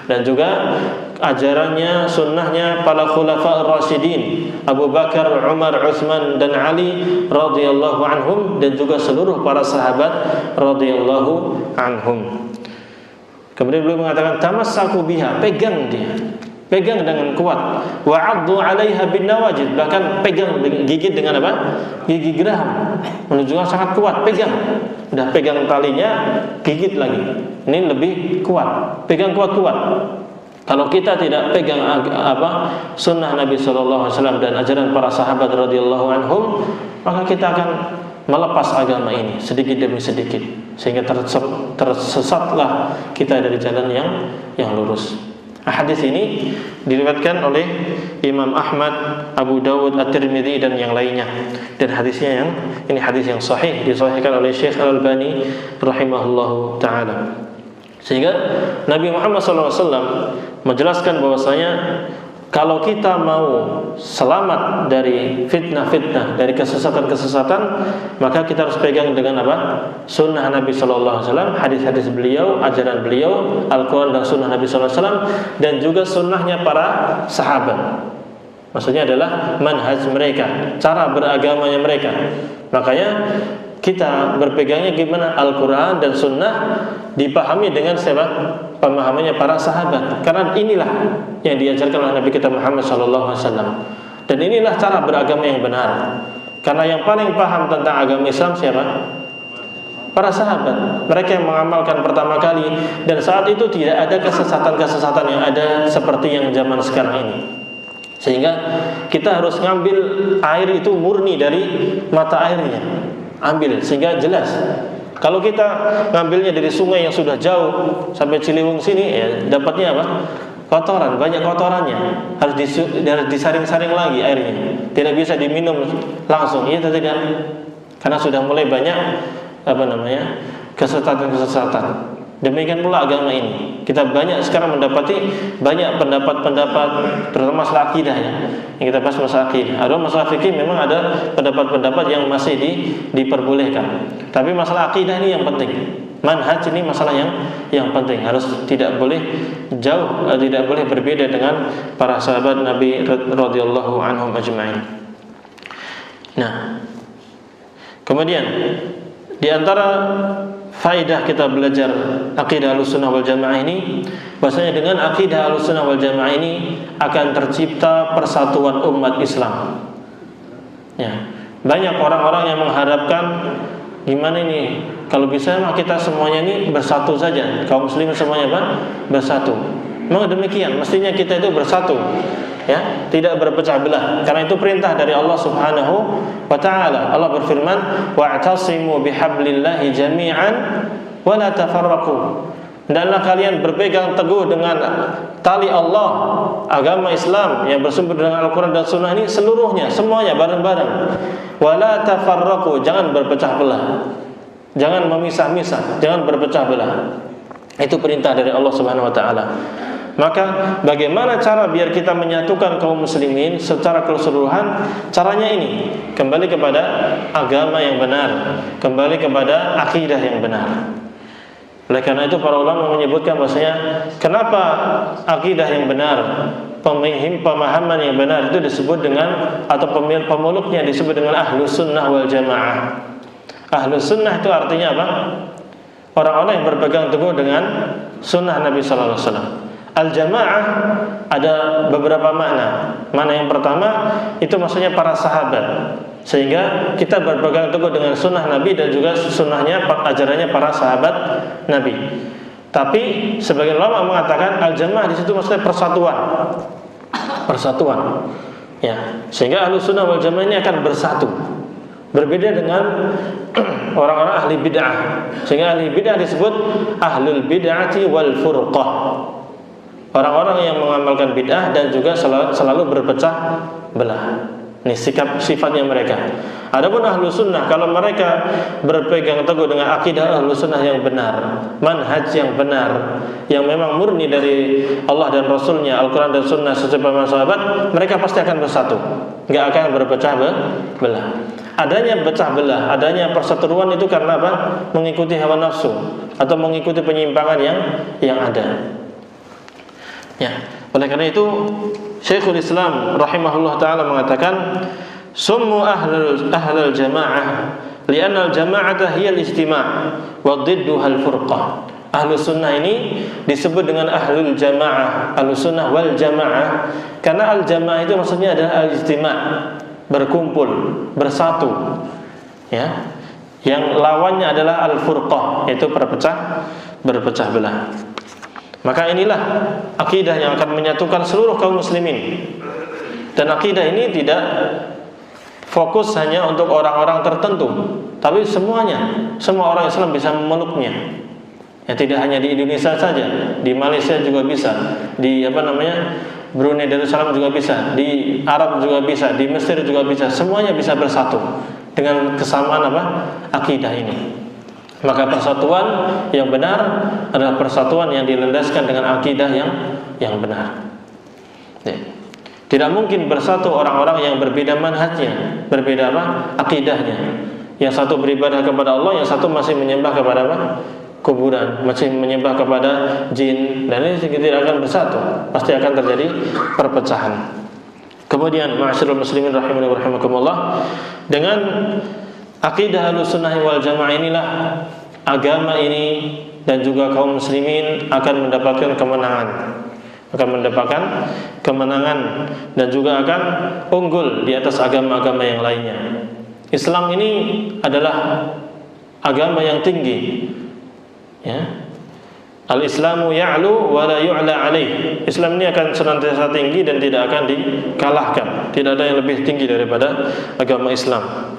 dan juga ajarannya, sunnahnya para khulafa'ir rasyidin, Abu Bakar, Umar, Utsman dan Ali radhiyallahu anhum, dan juga seluruh para sahabat radhiyallahu anhum. Kemudian beliau mengatakan tamassaku biha, pegang dia, pegang dengan kuat. Wa'addu 'alaiha bin nawajid, bahkan pegang, gigit dengan apa? Gigi geraham. Menunjukkan sangat kuat, pegang. Udah pegang talinya, gigit lagi. Ini lebih kuat. Pegang kuat-kuat. Kalau kita tidak pegang sunnah Nabi SAW dan ajaran para sahabat radhiyallahu anhum, maka kita akan melepas agama ini sedikit demi sedikit, sehingga tersesatlah kita dari jalan yang lurus. Hadis ini diriwayatkan oleh Imam Ahmad, Abu Dawud, At-Tirmidzi dan yang lainnya. Dan hadisnya ini hadis yang sahih, disahihkan oleh Syekh Al-Albani rahimahullahu taala. Sehingga Nabi Muhammad SAW menjelaskan bahwasanya kalau kita mau selamat dari fitnah-fitnah, dari kesesatan-kesesatan, maka kita harus pegang dengan apa? Sunnah Nabi SAW, hadis-hadis beliau, ajaran beliau, Al-Quran dan sunnah Nabi SAW, dan juga sunnahnya para sahabat. Maksudnya adalah manhaj mereka, cara beragamanya mereka. Makanya kita berpegangnya gimana? Al-Quran dan sunnah dipahami dengan siapa? Pemahamannya para sahabat. Karena inilah yang diajarkan oleh Nabi kita Muhammad SAW. Dan inilah cara beragama yang benar. Karena yang paling paham tentang agama Islam siapa? Para sahabat. Mereka yang mengamalkan pertama kali. Dan saat itu tidak ada kesesatan-kesesatan yang ada seperti yang zaman sekarang ini. Sehingga kita harus ngambil air itu murni dari mata airnya. Ambil sehingga jelas. Kalau kita ngambilnya dari sungai yang sudah jauh sampai Ciliwung sini, ya dapatnya apa? Kotoran, banyak kotorannya. Harus disaring-saring lagi airnya. Tidak bisa diminum langsung. Iya atau tidak? Karena sudah mulai banyak kesesatan-kesesatan. Demikian pula agama ini. Kita banyak sekarang mendapati banyak pendapat-pendapat, terutama masalah akidah ya. Yang kita bahas masalah akidah. Ada masalah fikih memang ada pendapat-pendapat yang masih diperbolehkan. Tapi masalah akidah ini yang penting. Manhaj ini masalah yang penting. Harus tidak boleh jauh, tidak boleh berbeda dengan para sahabat Nabi radhiyallahu anhum ajma'in. Nah, kemudian di antara faedah kita belajar akidah Ahlussunnah wal Jamaah ini, bahwasanya dengan akidah Ahlussunnah wal Jamaah ini akan tercipta persatuan umat Islam. Ya, banyak orang-orang yang mengharapkan gimana ini kalau bisa mah kita semuanya ini bersatu saja, kaum muslimin semuanya bersatu. Memang demikian, mestinya kita itu bersatu, ya, tidak berpecah belah. Karena itu perintah dari Allah Subhanahu wa taala. Allah berfirman, "Wa'tasimu bihablillahi jami'an wa la tafarraqu." Hendaklah kalian berpegang teguh dengan tali Allah, agama Islam yang bersumber dengan Al-Quran dan Sunnah ini seluruhnya, semuanya bareng-bareng. Wa la tafarraqu, jangan berpecah belah. Jangan memisah-misah, jangan berpecah belah. Itu perintah dari Allah Subhanahu wa taala. Maka bagaimana cara biar kita menyatukan kaum muslimin secara keseluruhan? Caranya ini, kembali kepada agama yang benar, kembali kepada akidah yang benar. Oleh karena itu para ulama menyebutkan bahwasanya kenapa akidah yang benar, pemahaman yang benar itu disebut dengan, atau pemeluknya disebut dengan Ahlus Sunnah wal Jamaah. Ahlus Sunnah itu artinya apa? Orang-orang yang berpegang teguh dengan sunnah Nabi sallallahu alaihi wasallam. Al-Jamaah ada beberapa makna. Makna yang pertama itu maksudnya para sahabat. Sehingga kita berpegang teguh dengan sunnah Nabi dan juga sunnahnya, ajarannya para sahabat Nabi. Tapi sebagian ulama mengatakan Al-Jamaah di situ maksudnya persatuan. Persatuan. Ya, sehingga Ahlussunnah wal Jamaah ini akan bersatu. Berbeda dengan orang-orang ahli bid'ah. Sehingga ahli bid'ah disebut Ahlul Bid'ati wal Furqah. orang-orang yang mengamalkan bid'ah dan juga selalu berpecah belah. Ini sifatnya mereka. Adapun ahlu sunnah, kalau mereka berpegang teguh dengan akidah ahlu sunnah yang benar, manhaj yang benar, yang memang murni dari Allah dan Rasulnya, Al-Quran dan Sunnah sesuai pemahaman sahabat, mereka pasti akan bersatu, nggak akan berpecah belah. Adanya pecah belah, adanya perseteruan itu karena apa? Mengikuti hawa nafsu atau mengikuti penyimpangan yang ada. Ya, oleh karena itu Syekhul Islam rahimahullah taala mengatakan, summu ahlul jamaah li'anna al-jama'ata hiya al-ijtima' wa dhidduha al-furqah. Ahlus sunnah ini disebut dengan ahlul jamaah, ahlus sunnah wal jamaah, karena al-jamaah itu maksudnya adalah al-ijtima', berkumpul, bersatu. Ya. Yang lawannya adalah al-furqah, yaitu berpecah belah. Maka inilah akidah yang akan menyatukan seluruh kaum muslimin. Dan akidah ini tidak fokus hanya untuk orang-orang tertentu, tapi semuanya, semua orang Islam bisa memeluknya. Ya, tidak hanya di Indonesia saja, di Malaysia juga bisa, di Brunei Darussalam juga bisa, di Arab juga bisa, di Mesir juga bisa. Semuanya bisa bersatu dengan kesamaan akidah ini. Maka persatuan yang benar adalah persatuan yang dilandaskan dengan akidah yang benar. Tidak mungkin bersatu orang-orang yang berbeda manhajnya, berbeda akidahnya. Yang satu beribadah kepada Allah, yang satu masih menyembah kepada kuburan, masih menyembah kepada jin, dan ini tidak akan bersatu. Pasti akan terjadi perpecahan. Kemudian ma'asyiral muslimin rahimani wa rahimakumullah, dengan akidah Ahlussunnah wal Jamaah inilah agama ini dan juga kaum muslimin akan mendapatkan kemenangan dan juga akan unggul di atas agama-agama yang lainnya. Islam ini adalah agama yang tinggi. Ya. Al-Islamu ya'lu wa la yu'la alaih. Islam ini akan senantiasa tinggi dan tidak akan dikalahkan. Tidak ada yang lebih tinggi daripada agama Islam.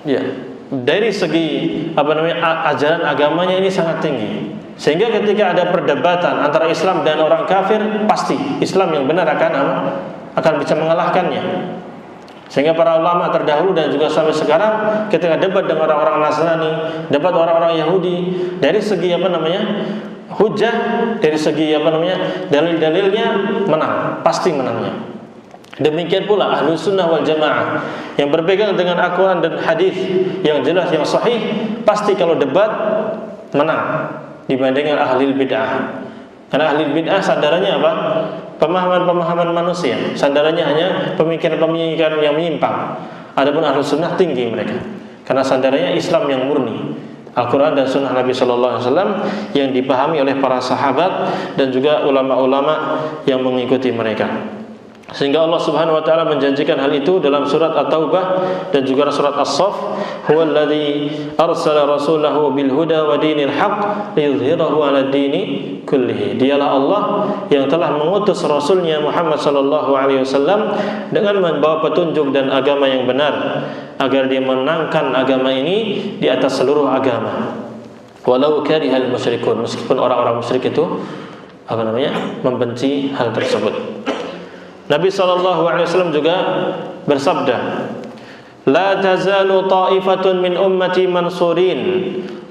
Ya, dari segi ajaran agamanya ini sangat tinggi. Sehingga ketika ada perdebatan antara Islam dan orang kafir, pasti Islam yang benar akan bisa mengalahkannya. Sehingga para ulama terdahulu dan juga sampai sekarang ketika debat dengan orang-orang Nasrani, debat orang-orang Yahudi, dari segi hujah, dari segi dalil-dalilnya menang, pasti menangnya. Demikian pula Ahlus Sunnah wal Jamaah yang berpegang dengan Al-Quran dan hadis yang jelas, yang sahih, pasti kalau debat menang dibandingkan ahli bid'ah. Karena ahli bid'ah sandarannya apa? Pemahaman-pemahaman manusia. Sandarannya hanya pemikiran-pemikiran yang menyimpang. Adapun Ahlus Sunnah tinggi mereka, karena sandarannya Islam yang murni, Al-Quran dan Sunnah Nabi Sallallahu Alaihi Wasallam yang dipahami oleh para sahabat dan juga ulama-ulama yang mengikuti mereka. Sehingga Allah Subhanahu wa taala menjanjikan hal itu dalam surat At-Taubah dan juga surat As-Saff, huwallazi arsala rasulahu bil huda wa dinil haqq liyudhhirahu 'ala dini kullihi. Dialah Allah yang telah mengutus rasulnya Muhammad sallallahu alaihi wasallam dengan membawa petunjuk dan agama yang benar agar dia menangkan agama ini di atas seluruh agama. Walau karihal musyrikun, meskipun orang-orang musyrik itu membenci hal tersebut. Nabi SAW juga bersabda, la tazalu ta'ifatun min ummati mansurin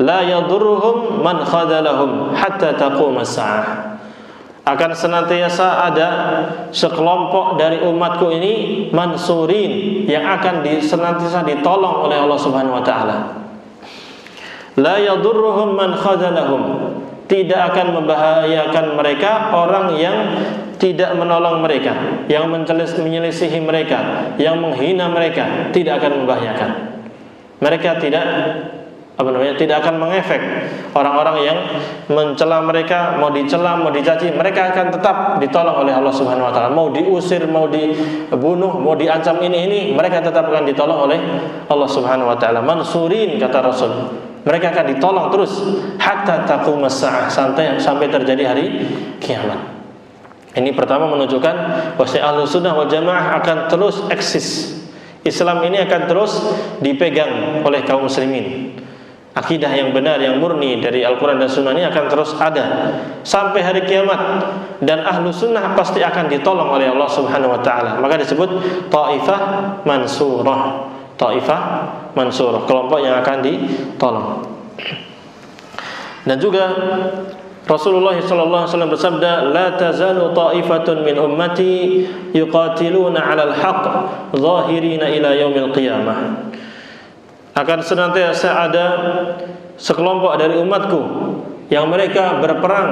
la yadurruhum man khadalahum hatta taqum as-sa'ah. Akan senantiasa ada sekelompok dari umatku ini mansurin yang akan senantiasa ditolong oleh Allah Subhanahu wa taala. La yadurruhum man khadalahum, tidak akan membahayakan mereka orang yang tidak menolong mereka, yang menyelisihi mereka, yang menghina mereka, tidak akan membahayakan. Mereka tidak akan mengefek orang-orang yang mencela mereka, mau dicela, mau dicaci, mereka akan tetap ditolong oleh Allah Subhanahu wa taala. Mau diusir, mau dibunuh, mau diancam ini, mereka tetap akan ditolong oleh Allah Subhanahu wa taala. Mansurin, kata Rasul. Mereka akan ditolong terus hatta taqumas saah, sampai terjadi hari kiamat. Ini pertama menunjukkan bahwa Ahlus Sunnah wal Jamaah akan terus eksis. Islam ini akan terus dipegang oleh kaum muslimin. Akidah yang benar, yang murni dari Al-Quran dan Sunnah ini akan terus ada sampai hari kiamat, dan ahlu sunnah pasti akan ditolong oleh Allah Subhanahu Wa Taala. Maka disebut Taifah Mansurah. Taifah Mansurah, kelompok yang akan ditolong. Dan juga Rasulullah SAW bersabda, "La tazalu ta'ifatun min ummati yuqatiluna 'alal haqq zahirina ila yaumil qiyamah." Akan senantiasa ada sekelompok dari umatku yang mereka berperang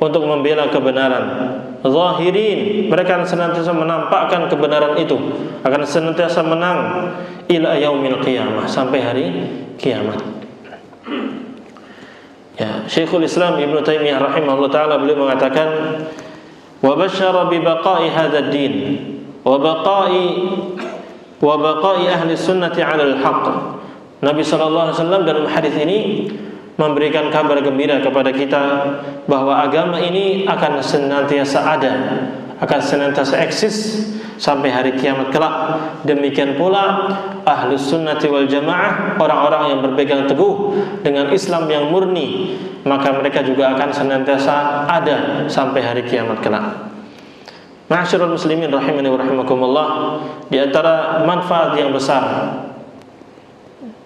untuk membela kebenaran. Zahirin, mereka akan senantiasa menampakkan kebenaran itu, akan senantiasa menang ila yaumil qiyamah, sampai hari kiamat. Ya, Syekhul Islam Ibnu Taimiyah rahimahullah taala beliau mengatakan, "Wa basyara bi baqa'i hadzal din wa baqa'i ahli sunnati 'alal haqq." Nabi sallallahu alaihi wasallam dalam hadis ini memberikan kabar gembira kepada kita bahwa agama ini akan senantiasa ada, akan senantiasa eksis sampai hari kiamat kelak. Demikian pula ahlus sunnati wal jamaah, orang-orang yang berpegang teguh dengan Islam yang murni, maka mereka juga akan senantiasa ada sampai hari kiamat kelak. Ma'asyiral muslimin rahimani wa rahimakumullah, di antara manfaat yang besar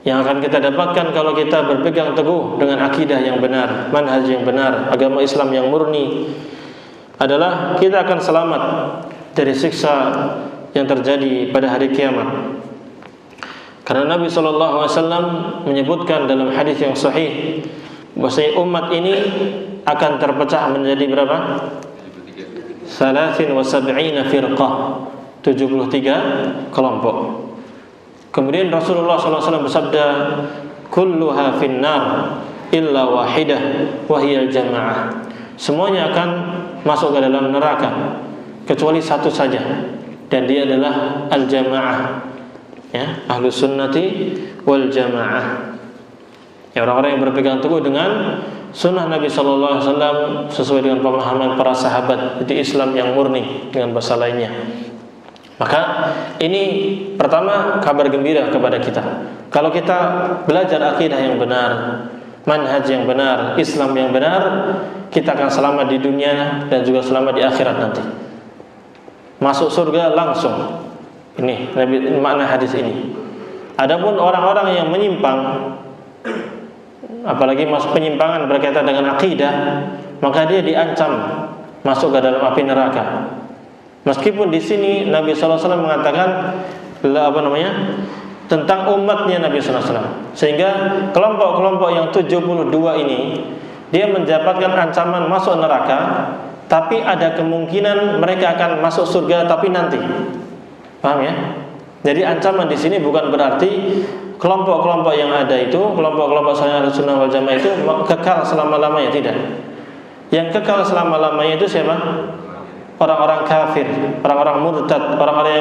yang akan kita dapatkan kalau kita berpegang teguh dengan akidah yang benar, manhaj yang benar, agama Islam yang murni, adalah kita akan selamat dari siksa yang terjadi pada hari kiamat. Karena Nabi SAW menyebutkan dalam hadis yang sahih bahwasanya umat ini akan terpecah menjadi berapa? 73 firqah, 73 kelompok. Kemudian Rasulullah SAW bersabda, "Kulluha finnar illa wahidah wahiyal jamaah." Semuanya akan masuk ke dalam neraka kecuali satu saja, dan dia adalah al-jamaah, ya, ahlus sunnati wal jamaah. Ya, orang-orang yang berpegang teguh dengan sunnah Nabi SAW sesuai dengan pemahaman para sahabat, itu Islam yang murni dengan bahasa lainnya. Maka ini pertama kabar gembira kepada kita. Kalau kita belajar akidah yang benar, manhaj yang benar, Islam yang benar, kita akan selamat di dunia dan juga selamat di akhirat nanti. Masuk surga langsung. Ini makna hadis ini. Adapun orang-orang yang menyimpang, apalagi masuk penyimpangan berkaitan dengan akidah, maka dia diancam masuk ke dalam api neraka. Meskipun di sini Nabi SAW mengatakan tentang umatnya Nabi SAW, sehingga kelompok-kelompok yang 72 ini dia mendapatkan ancaman masuk neraka, tapi ada kemungkinan mereka akan masuk surga tapi nanti. Paham ya? Jadi ancaman di sini bukan berarti kelompok-kelompok yang ada itu, kelompok-kelompok Ahlussunnah wal Jamaah itu kekal selama-lamanya, tidak. Yang kekal selama-lamanya itu siapa? Orang-orang kafir, orang-orang murtad, orang-orang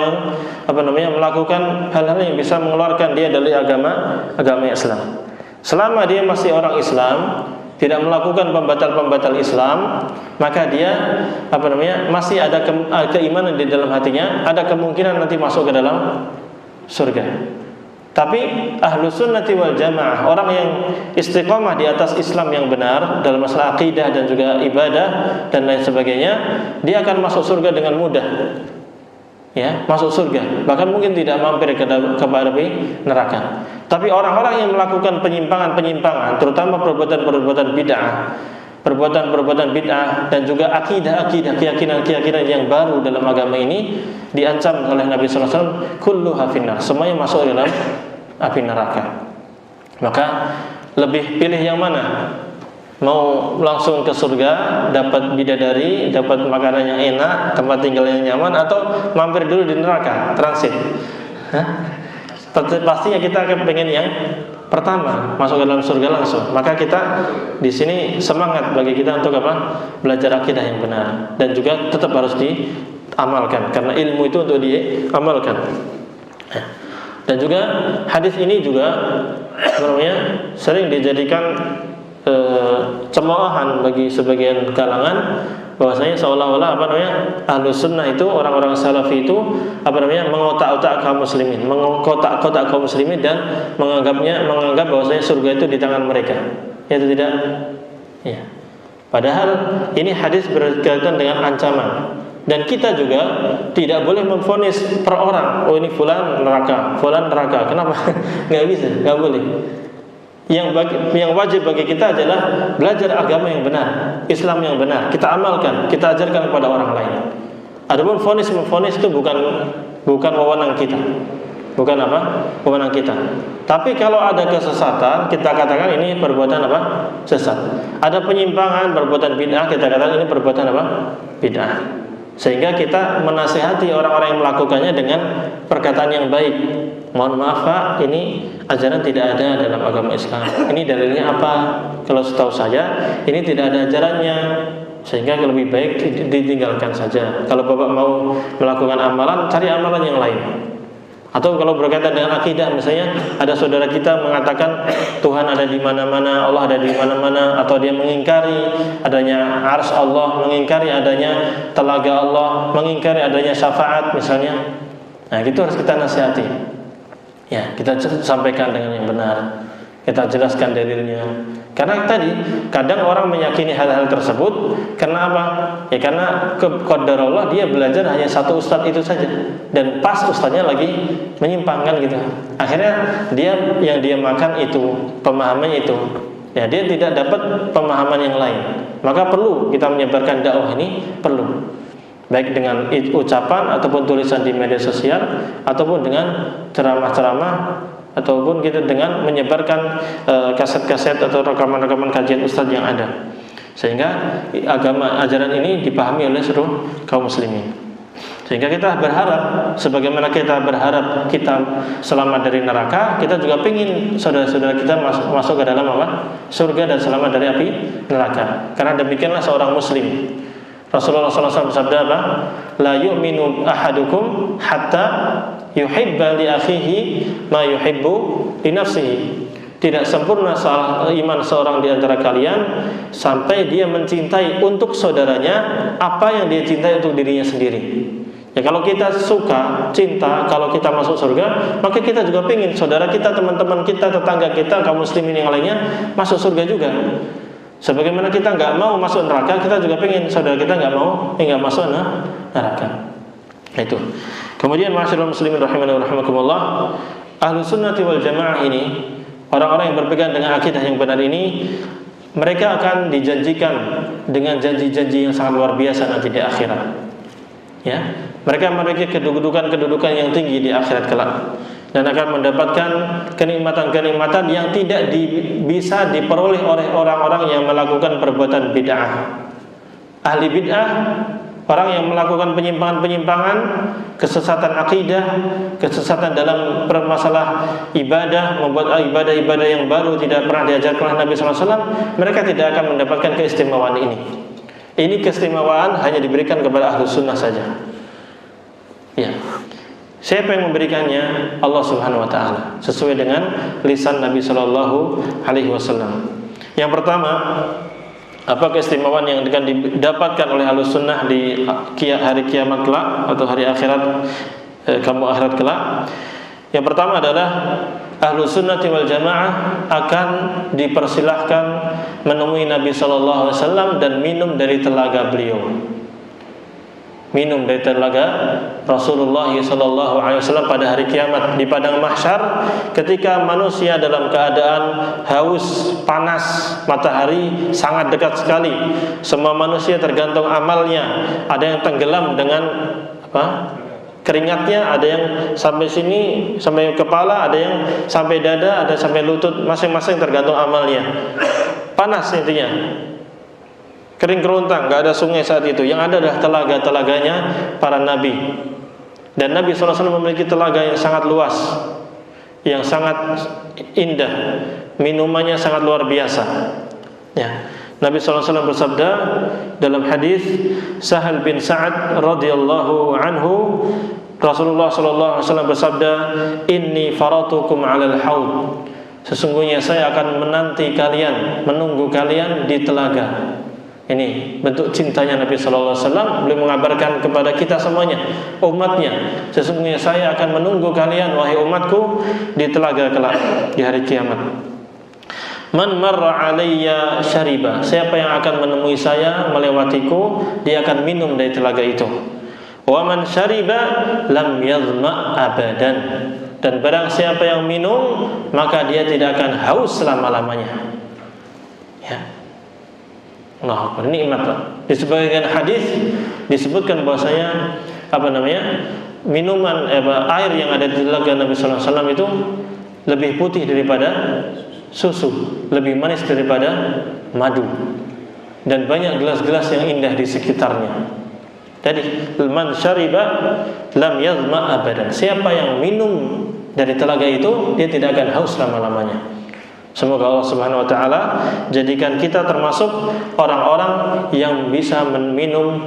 yang melakukan hal-hal yang bisa mengeluarkan dia dari agama Islam. Selama dia masih orang Islam, tidak melakukan pembatal-pembatal Islam, maka dia masih ada keimanan di dalam hatinya, ada kemungkinan nanti masuk ke dalam surga. Tapi ahlus sunnati wal jamaah, orang yang istiqomah di atas Islam yang benar dalam masalah akidah dan juga ibadah dan lain sebagainya, dia akan masuk surga dengan mudah. Ya, masuk surga. Bahkan mungkin tidak mampir ke api neraka. Tapi orang-orang yang melakukan penyimpangan-penyimpangan, terutama perbuatan-perbuatan bid'ah, perbuatan-perbuatan bid'ah dan juga akidah-akidah, keyakinan-keyakinan yang baru dalam agama ini, diancam oleh Nabi sallallahu alaihi wasallam kulluha finnar, semuanya masuk dalam api neraka. Maka lebih pilih yang mana? Mau langsung ke surga, dapat bidadari, dapat makanan yang enak, tempat tinggal yang nyaman, atau mampir dulu di neraka, transit? Pastinya kita akan pengen yang pertama, masuk ke dalam surga langsung. Maka kita di sini semangat bagi kita untuk belajar akidah yang benar, dan juga tetap harus diamalkan, karena ilmu itu untuk diamalkan. Dan juga hadis ini juga sering dijadikan cemoohan bagi sebagian kalangan bahwasanya seolah-olah Ahlus Sunnah itu, orang-orang Salafi itu mengotak-otak kaum muslimin, mengkotak-kotak kaum muslimin dan menganggap bahwasanya surga itu di tangan mereka. Ya atau tidak? Ya. Padahal ini hadis berkaitan dengan ancaman. Dan kita juga tidak boleh memvonis per orang, oh ini fulan neraka. Kenapa? Nggak bisa, nggak boleh. Yang wajib bagi kita adalah belajar agama yang benar, Islam yang benar, kita amalkan, kita ajarkan kepada orang lain. Adapun memvonis itu bukan wewenang kita. Bukan wewenang kita. Tapi kalau ada kesesatan, kita katakan ini perbuatan sesat. Ada penyimpangan, perbuatan bid'ah, kita katakan ini perbuatan bid'ah. Sehingga kita menasihati orang-orang yang melakukannya dengan perkataan yang baik. Mohon maaf Pak, ini ajaran tidak ada dalam agama Islam. Ini dalilnya apa? Kalau setahu saya, ini tidak ada ajarannya. Sehingga lebih baik ditinggalkan saja. Kalau Bapak mau melakukan amalan, cari amalan yang lain. Atau kalau berkaitan dengan akidah, misalnya ada saudara kita mengatakan Tuhan ada di mana-mana, Allah ada di mana-mana, atau dia mengingkari adanya arsy Allah, mengingkari adanya telaga Allah, mengingkari adanya syafaat misalnya. Nah, itu harus kita nasihati. Ya, kita sampaikan dengan yang benar. Kita jelaskan dalilnya. Karena tadi kadang orang meyakini hal-hal tersebut karena apa? Ya karena qadarullah dia belajar hanya satu ustadz itu saja, dan pas ustadznya lagi menyimpang kan gitu. Akhirnya yang dia makan itu pemahamannya itu. Ya dia tidak dapat pemahaman yang lain. Maka perlu kita menyebarkan dakwah ini, perlu. Baik dengan ucapan ataupun tulisan di media sosial ataupun dengan ceramah-ceramah ataupun kita dengan menyebarkan kaset-kaset atau rekaman-rekaman kajian ustadz yang ada, sehingga ajaran ini dipahami oleh seluruh kaum muslimin. Sehingga kita berharap, sebagaimana kita berharap kita selamat dari neraka, kita juga ingin saudara-saudara kita masuk ke dalam surga dan selamat dari api neraka. Karena demikianlah seorang muslim. Rasulullah SAW bersabda apa? La yu'minu ahadukum hatta yuhibba li akhihi ma yuhibbu li nafsihi. Tidak sempurna iman seorang di antara kalian sampai dia mencintai untuk saudaranya apa yang dia cintai untuk dirinya sendiri. Ya kalau kita suka, cinta, kalau kita masuk surga, maka kita juga ingin saudara kita, teman-teman kita, tetangga kita, kaum muslimin yang lainnya masuk surga juga. Sebagaimana kita nggak mau masuk neraka, kita juga pengen saudara kita nggak masuk neraka. Itu. Kemudian ma'asyiral muslimin rahimani wa rahimakumullah, Ahlus Sunnati wal Jamaah ini, orang-orang yang berpegang dengan akidah yang benar ini, mereka akan dijanjikan dengan janji-janji yang sangat luar biasa nanti di akhirat. Ya, mereka memiliki kedudukan yang tinggi di akhirat kelak. Dan akan mendapatkan kenikmatan-kenikmatan yang tidak bisa diperoleh oleh orang-orang yang melakukan perbuatan bid'ah. Ahli bid'ah, orang yang melakukan penyimpangan-penyimpangan, kesesatan akidah, kesesatan dalam masalah ibadah, membuat ibadah-ibadah yang baru tidak pernah diajarkan oleh Nabi SAW, mereka tidak akan mendapatkan keistimewaan ini. Ini keistimewaan hanya diberikan kepada Ahlus Sunnah saja. Ya. Siapa yang memberikannya? Allah Subhanahu wa taala, sesuai dengan lisan Nabi sallallahu alaihi wasallam. Yang pertama, apa keistimewaan yang akan didapatkan oleh Ahlus Sunnah di hari kiamat kelak atau hari akhirat, akhirat kelak? Yang pertama adalah Ahlus Sunnati wal Jamaah akan dipersilahkan menemui Nabi sallallahu alaihi wasallam dan minum dari telaga beliau. Minum dari telaga Rasulullah sallallahu alaihi wasallam pada hari kiamat di padang mahsyar, ketika manusia dalam keadaan haus, panas, matahari sangat dekat sekali. Semua manusia tergantung amalnya. Ada yang tenggelam dengan keringatnya, ada yang sampai sini, sampai kepala, ada yang sampai dada, ada sampai lutut, masing-masing tergantung amalnya. Panas intinya. Kering kerontang, nggak ada sungai saat itu. Yang ada adalah telaga-telaganya para nabi. Dan Nabi SAW memiliki telaga yang sangat luas, yang sangat indah, minumannya sangat luar biasa. Ya. Nabi SAW bersabda dalam hadis Sahal bin Sa'ad radhiyallahu anhu, Rasulullah SAW bersabda, Inni faratukum 'alal haud. Sesungguhnya saya akan menanti kalian, menunggu kalian di telaga. Ini bentuk cintanya Nabi sallallahu alaihi wasallam. Beliau mengabarkan kepada kita semuanya, umatnya, sesungguhnya saya akan menunggu kalian wahai umatku di telaga kelak di hari kiamat. Man marra alayya syariba, siapa yang akan menemui saya melewatiku, dia akan minum dari telaga itu. Wa man syariba lam yadhma abadan, dan barang siapa yang minum maka dia tidak akan haus selama-lamanya. Ya. Nah, nikmat lah. Di sebagian hadis disebutkan bahwasanya minuman air yang ada di telaga Nabi sallallahu alaihi wasallam itu lebih putih daripada susu, lebih manis daripada madu, dan banyak gelas-gelas yang indah di sekitarnya. Jadi man syariba lam yazma abadan, siapa yang minum dari telaga itu dia tidak akan haus selama-lamanya. Semoga Allah Subhanahu wa taala jadikan kita termasuk orang-orang yang bisa meminum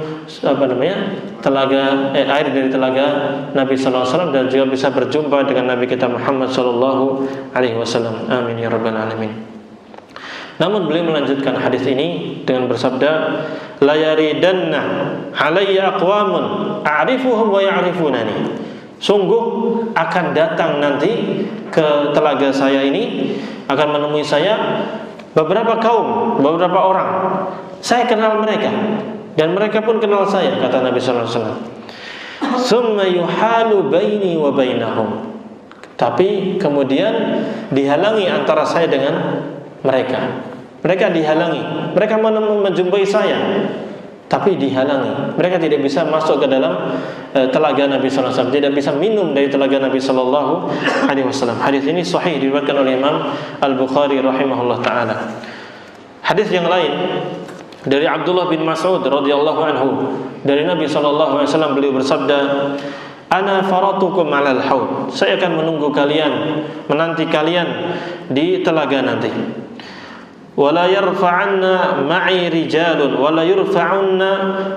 air dari telaga Nabi sallallahu alaihi wasallam, dan juga bisa berjumpa dengan Nabi kita Muhammad sallallahu alaihi wasallam. Amin ya rabbal alamin. Namun beliau melanjutkan hadis ini dengan bersabda, la yaridanna alayya aqwamun a'rifuhum wa ya'rifunani. Sungguh akan datang nanti ke telaga saya ini, akan menemui saya beberapa kaum, beberapa orang. Saya kenal mereka dan mereka pun kenal saya, kata Nabi sallallahu alaihi wasallam. Summa yuhalu baini wa bainahum. Tapi kemudian dihalangi antara saya dengan mereka. Mereka dihalangi. Mereka menjumpai saya, tapi dihalangi. Mereka tidak bisa masuk ke dalam telaga Nabi sallallahu alaihi wasallam, tidak bisa minum dari telaga Nabi sallallahu alaihi wasallam. Hadis ini sahih diriwayatkan oleh Imam Al-Bukhari rahimahullah taala. Hadis yang lain dari Abdullah bin Mas'ud radhiyallahu anhu, dari Nabi sallallahu alaihi wasallam, beliau bersabda, ana faratukum 'alal haud. Saya akan menunggu kalian, menanti kalian di telaga nanti. Wala yarfa'anna ma'i rijalun wala yurfa'anna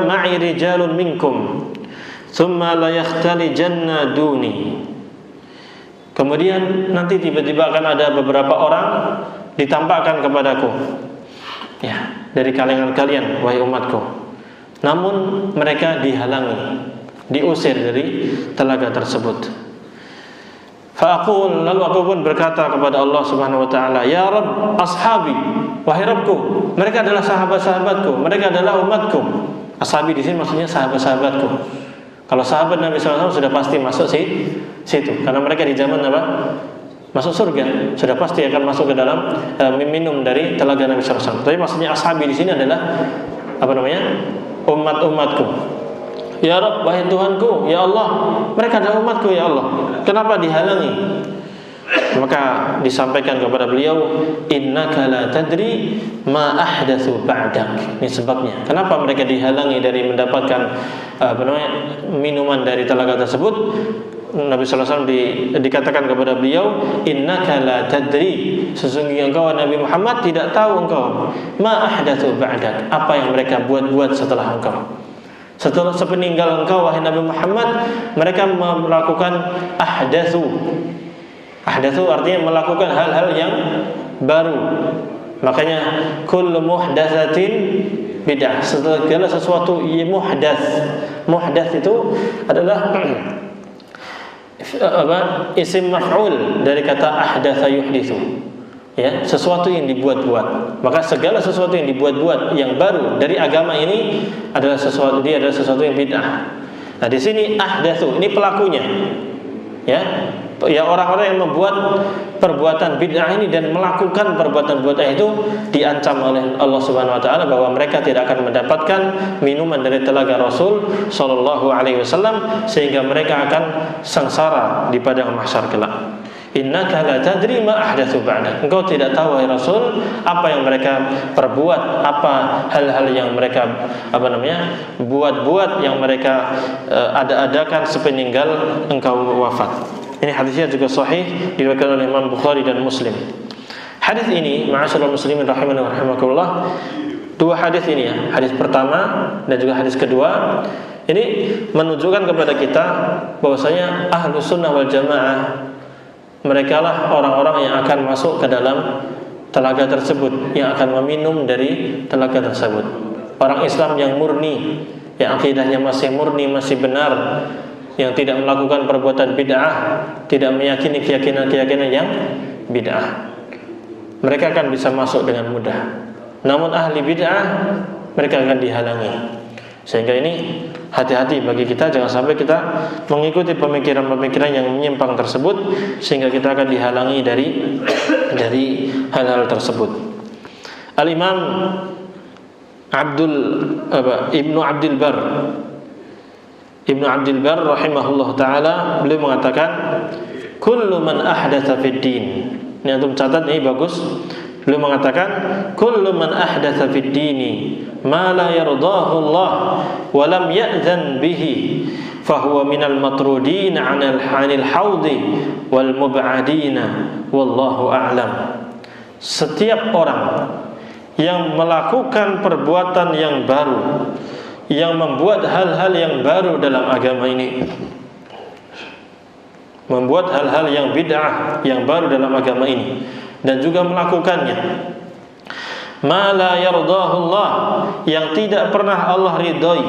ma'i rijalun minkum thumma la yakhtalijanna duni. Kemudian nanti tiba-tiba akan ada beberapa orang ditampakkan kepadaku, ya, dari kalangan kalian wahai umatku. Namun mereka dihalangi, diusir dari telaga tersebut. Fa'aqul, lalu aku pun berkata kepada Allah Subhanahu wa taala, ya Rabb, ashabi, wahai Rabbku, mereka adalah sahabat-sahabatku, mereka adalah umatku. Ashabi di sini maksudnya sahabat-sahabatku. Kalau sahabat Nabi sallallahu alaihi wasallam sudah pasti masuk situ, karena mereka di zaman masuk surga, sudah pasti akan masuk ke dalam minum dari telaga Nabi sallallahu alaihi wasallam. Tapi maksudnya ashabi di sini adalah umat-umatku. Ya Rabb, wahai Tuhanku, ya Allah, mereka adalah umatku ya Allah. Kenapa dihalangi? Maka disampaikan kepada beliau, innaka la tadri ma ahdatsu ba'dak. Ini sebabnya. Kenapa mereka dihalangi dari mendapatkan minuman dari telaga tersebut? Nabi sallallahu alaihi wasallam dikatakan kepada beliau, innaka la tadri, sesungguhnya engkau Nabi Muhammad tidak tahu engkau ma ahdatsu ba'dak, apa yang mereka buat-buat setelah engkau. Setelah sepeninggal engkau wahai Nabi Muhammad, mereka melakukan ahdatsu. Ahdatsu artinya melakukan hal-hal yang baru. Makanya kullu muhdatsatin bid'ah. Segala sesuatu yang muhdats. Muhdats itu adalah isim maf'ul dari kata ahdatsa yuhditsu. Ya, sesuatu yang dibuat-buat. Maka segala sesuatu yang dibuat-buat yang baru dari agama ini adalah sesuatu yang bid'ah. Nah, di sini ahdatsu, ini pelakunya. Ya, orang-orang yang membuat perbuatan bid'ah ini dan melakukan perbuatan bid'ah itu diancam oleh Allah Subhanahu wa taala bahwa mereka tidak akan mendapatkan minuman dari telaga Rasul sallallahu alaihi wasallam, sehingga mereka akan sengsara di padang mahsyar kelak. Innaka la tadri ma ahdatsu ba'dak. Engkau tidak tahu wahai Rasul apa yang mereka perbuat, apa hal-hal yang mereka buat-buat, yang mereka ada-adakan sepeninggal engkau wafat. Ini hadisnya juga sahih diriwayatkan oleh Imam Bukhari dan Muslim. Hadis ini, ma'asyiral muslimin rahimani wa rahimakumullah, dua hadis ini ya, hadis pertama dan juga hadis kedua, ini menunjukkan kepada kita bahwasanya Ahlus Sunnah wal Jamaah, mereka lah orang-orang yang akan masuk ke dalam telaga tersebut, yang akan meminum dari telaga tersebut. Orang Islam yang murni, yang akidahnya masih murni, masih benar, yang tidak melakukan perbuatan bid'ah, tidak meyakini keyakinan-keyakinan yang bid'ah, mereka akan bisa masuk dengan mudah. Namun ahli bid'ah, mereka akan dihalangi. Sehingga ini hati-hati bagi kita, jangan sampai kita mengikuti pemikiran-pemikiran yang menyimpang tersebut, sehingga kita akan dihalangi dari hal-hal tersebut. Al-Imam Ibnu Abdul Bar rahimahullah ta'ala, beliau mengatakan, kullu man ahdatha fid din. Ini antum catat, ini bagus. Beliau mengatakan, kullu man ahdatha fid dini ma la yardahu Allah wa lam ya'zan bihi fahuwa minal matrudin 'anil haudi wal mub'adin wallahu a'lam. Setiap orang yang melakukan perbuatan yang baru, yang membuat hal-hal yang baru dalam agama ini, membuat hal-hal yang bid'ah, yang baru dalam agama ini, dan juga melakukannya, ma la yardahu Allah, yang tidak pernah Allah ridhai,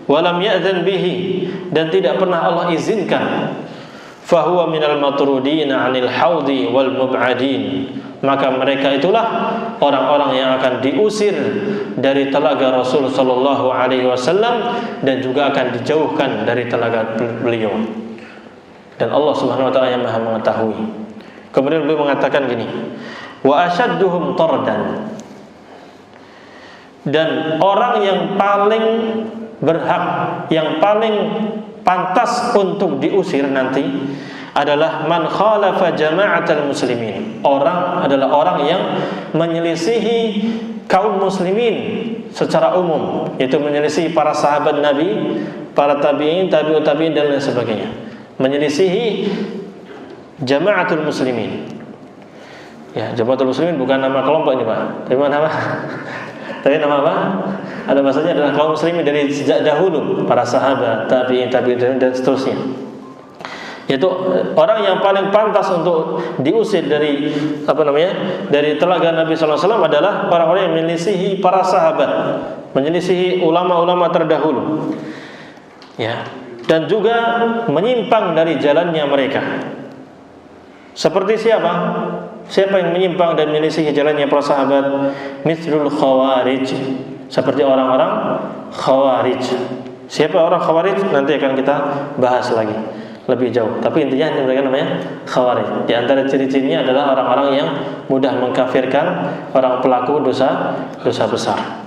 wa lam ya'zan bihi, dan tidak pernah Allah izinkan, fahuwa minal matrudin 'anil haudi wal mub'adin, maka mereka itulah orang-orang yang akan diusir dari telaga Rasul sallallahu alaihi wasallam, dan juga akan dijauhkan dari telaga beliau. Dan Allah Subhanahu wa taala yang Maha mengetahui. Kemudian beliau mengatakan gini, wa asyadduhum tardan, dan orang yang paling berhak, yang paling pantas untuk diusir nanti adalah man khalafa jama'atal muslimin. Adalah orang yang menyelisihi kaum muslimin secara umum, yaitu menyelisihi para sahabat Nabi, para tabi'in, tabi'ut tabi'in, dan lain sebagainya. Menyelisihi jama'atul muslimin. Ya, jama'atul muslimin bukan nama kelompok ini, Pak. Tapi nama tapi nama apa? Ada bahasanya adalah kaum muslimin dari sejak dahulu, para sahabat, tabi'in, tabi'in, dan seterusnya. Yaitu orang yang paling pantas untuk diusir dari dari telaga Nabi sallallahu alaihi wasallam adalah orang-orang yang menyelisihi para sahabat, menyelisihi ulama-ulama terdahulu. Ya, dan juga menyimpang dari jalannya mereka. Seperti siapa? Siapa yang menyimpang dan menyelisihi jalannya para sahabat? Mithlul khawarij, seperti orang-orang khawarij. Siapa orang khawarij? Nanti akan kita bahas lagi lebih jauh. Tapi intinya mereka namanya khawarij. Di antara ciri-cirinya adalah orang-orang yang mudah mengkafirkan orang pelaku dosa besar.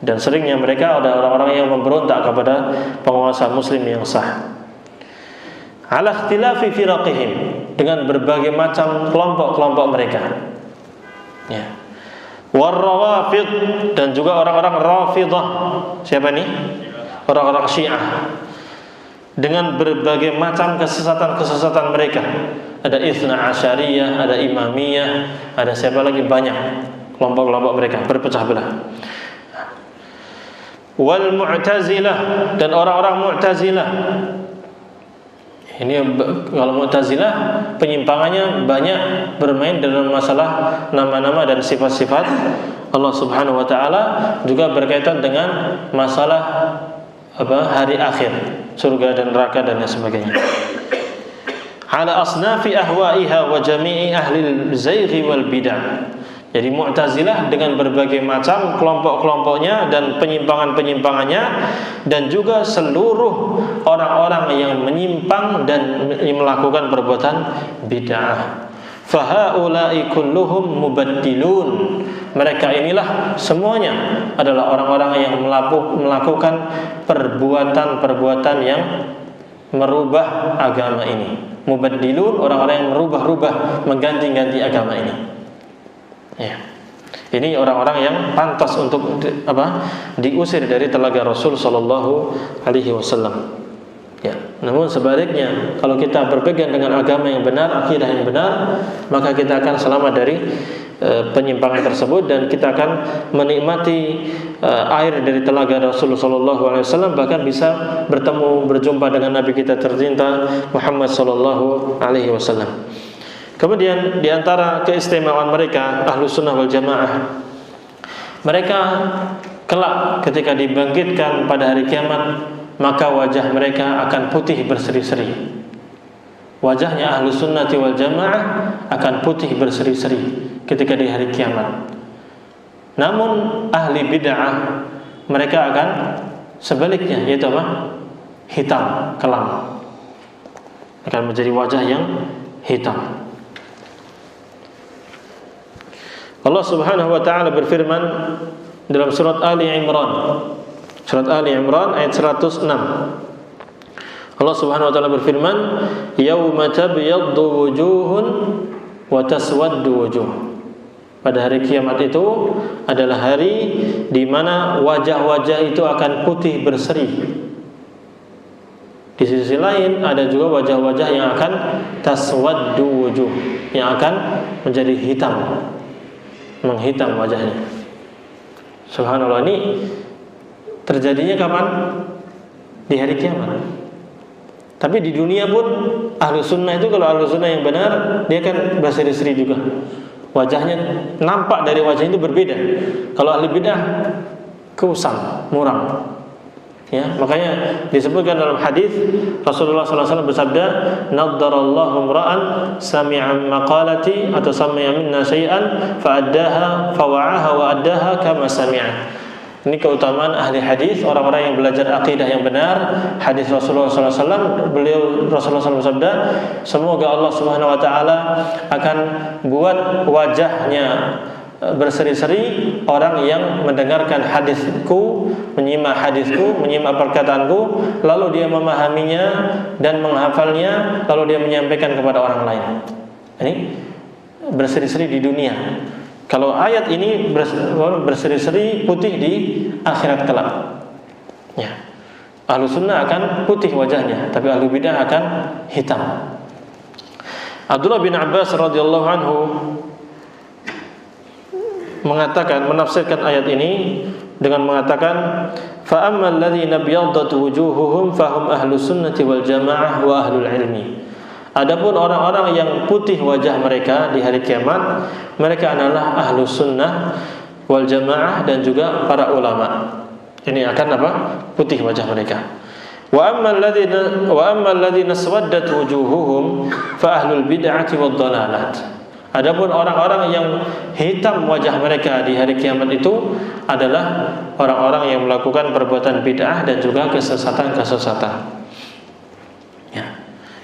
Dan seringnya mereka ada orang-orang yang memberontak kepada penguasa muslim yang sah. Ala ikhtilafi firaqihim, dengan berbagai macam kelompok-kelompok mereka. Ya. Warrawafid, dan juga orang-orang Rafidah. Siapa ini? Orang-orang Syiah. Dengan berbagai macam kesesatan-kesesatan mereka. Ada Itsna Asyariyah, ada Imamiyah, ada siapa lagi, banyak kelompok-kelompok mereka berpecah belah. Wal Mu'tazilah, dan orang-orang Mu'tazilah. Ini kalau Mu'tazilah penyimpangannya banyak, bermain dalam masalah nama-nama dan sifat-sifat Allah Subhanahu wa taala, juga berkaitan dengan masalah hari akhir, surga dan neraka dan lain sebagainya. Ala asnafi ahwa'iha wa jami'i ahli zaighi wal bid'ah. Jadi Mu'tazilah dengan berbagai macam kelompok-kelompoknya dan penyimpangan-penyimpangannya, dan juga seluruh orang-orang yang menyimpang dan melakukan perbuatan bid'ah. Fahaula'i kulluhum mubaddilun. Mereka inilah semuanya adalah orang-orang yang melakukan perbuatan-perbuatan yang merubah agama ini. Mubaddilun, orang-orang yang merubah-rubah, mengganti-ganti agama ini. Ya. Ini orang-orang yang pantas untuk diusir dari telaga Rasul sallallahu alaihi wasallam. Ya. Namun sebaliknya, kalau kita berpegang dengan agama yang benar, akidah yang benar, maka kita akan selamat dari penyimpangan tersebut, dan kita akan menikmati air dari telaga Rasul sallallahu alaihi wasallam, bahkan bisa berjumpa dengan Nabi kita tercinta Muhammad sallallahu alaihi wasallam. Kemudian di antara keistimewaan mereka Ahlus Sunnah wal Jamaah, mereka kelak ketika dibangkitkan pada hari kiamat, maka wajah mereka akan putih berseri-seri. Wajahnya Ahlus Sunnah wal Jamaah akan putih berseri-seri ketika di hari kiamat. Namun ahli bid'ah mereka akan sebaliknya, yaitu apa? Hitam, kelam. Akan menjadi wajah yang hitam. Allah Subhanahu wa taala berfirman dalam surat Ali Imran. Surat Ali Imran ayat 106. Allah Subhanahu wa taala berfirman, "Yauma tabyaddu wujuhun wa taswaddu wujuh." Pada hari kiamat itu adalah hari di mana wajah-wajah itu akan putih berseri. Di sisi lain ada juga wajah-wajah yang akan taswaddu wujuh, yang akan menjadi hitam, menghitam wajahnya. Subhanallah, ini terjadinya kapan? Di hari kiamat. Tapi di dunia pun Ahlus Sunnah itu, kalau Ahlus Sunnah yang benar, dia akan berseri-seri juga. Wajahnya nampak dari wajah itu berbeda. Kalau ahli bidah kusam, muram. Ya, makanya disebutkan dalam hadis Rasulullah SAW bersabda, "Naddarallahu imra'an sami'a maqalati atau sami'a minna syai'an fa'addaha fawa'aha wa addaha kama sami'a." Ini keutamaan ahli hadis, orang-orang yang belajar akidah yang benar. Hadis Rasulullah SAW, Rasulullah SAW bersabda, semoga Allah Subhanahu Wa Taala akan buat wajahnya berseri-seri orang yang mendengarkan hadisku, menyimak hadisku, menyimak perkataanku, lalu dia memahaminya dan menghafalnya, lalu dia menyampaikan kepada orang lain. Ini berseri-seri di dunia. Kalau ayat ini berseri-seri putih di akhirat kelak. Ya. Ahlus Sunnah akan putih wajahnya, tapi Ahlul Bidah akan hitam. Abdullah bin Abbas radhiyallahu anhu menafsirkan ayat ini dengan mengatakan, fa ammal ladzina biyaddat wujuhuhum fahum ahlus sunnati wal jamaah wa ahlul ilmi. Adapun orang-orang yang putih wajah mereka di hari kiamat, mereka adalah ahlus sunnah wal jamaah dan juga para ulama. Ini akan apa? Putih wajah mereka. Wa ammal ladzina swaddat wujuhuhum fa ahlul bid'ati wad dhalalat. Adapun orang-orang yang hitam wajah mereka di hari kiamat itu adalah orang-orang yang melakukan perbuatan bid'ah dan juga kesesatan-kesesatan. Ya.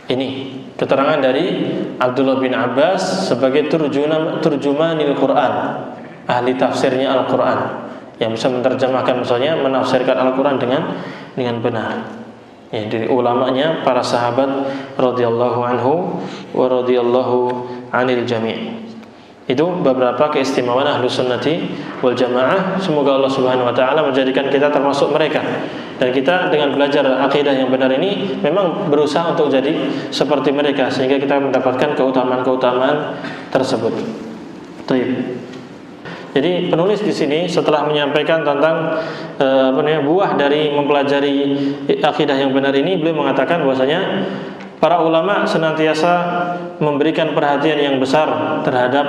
Ini keterangan dari Abdullah bin Abbas sebagai turjumanil Quran, ahli tafsirnya Al-Quran, yang bisa menerjemahkan, misalnya menafsirkan Al-Quran dengan benar. Ya, dari ulamanya para sahabat radhiyallahu anhu wa radhiyallahu anil jami'. Itu beberapa keistimewaan Ahlus Sunnati wal Jamaah. Semoga Allah Subhanahu wa taala menjadikan kita termasuk mereka. Dan kita dengan belajar akidah yang benar ini memang berusaha untuk jadi seperti mereka, sehingga kita mendapatkan keutamaan-keutamaan tersebut. Baik. Jadi penulis di sini setelah menyampaikan tentang buah dari mempelajari akidah yang benar ini, beliau mengatakan bahwasanya para ulama senantiasa memberikan perhatian yang besar terhadap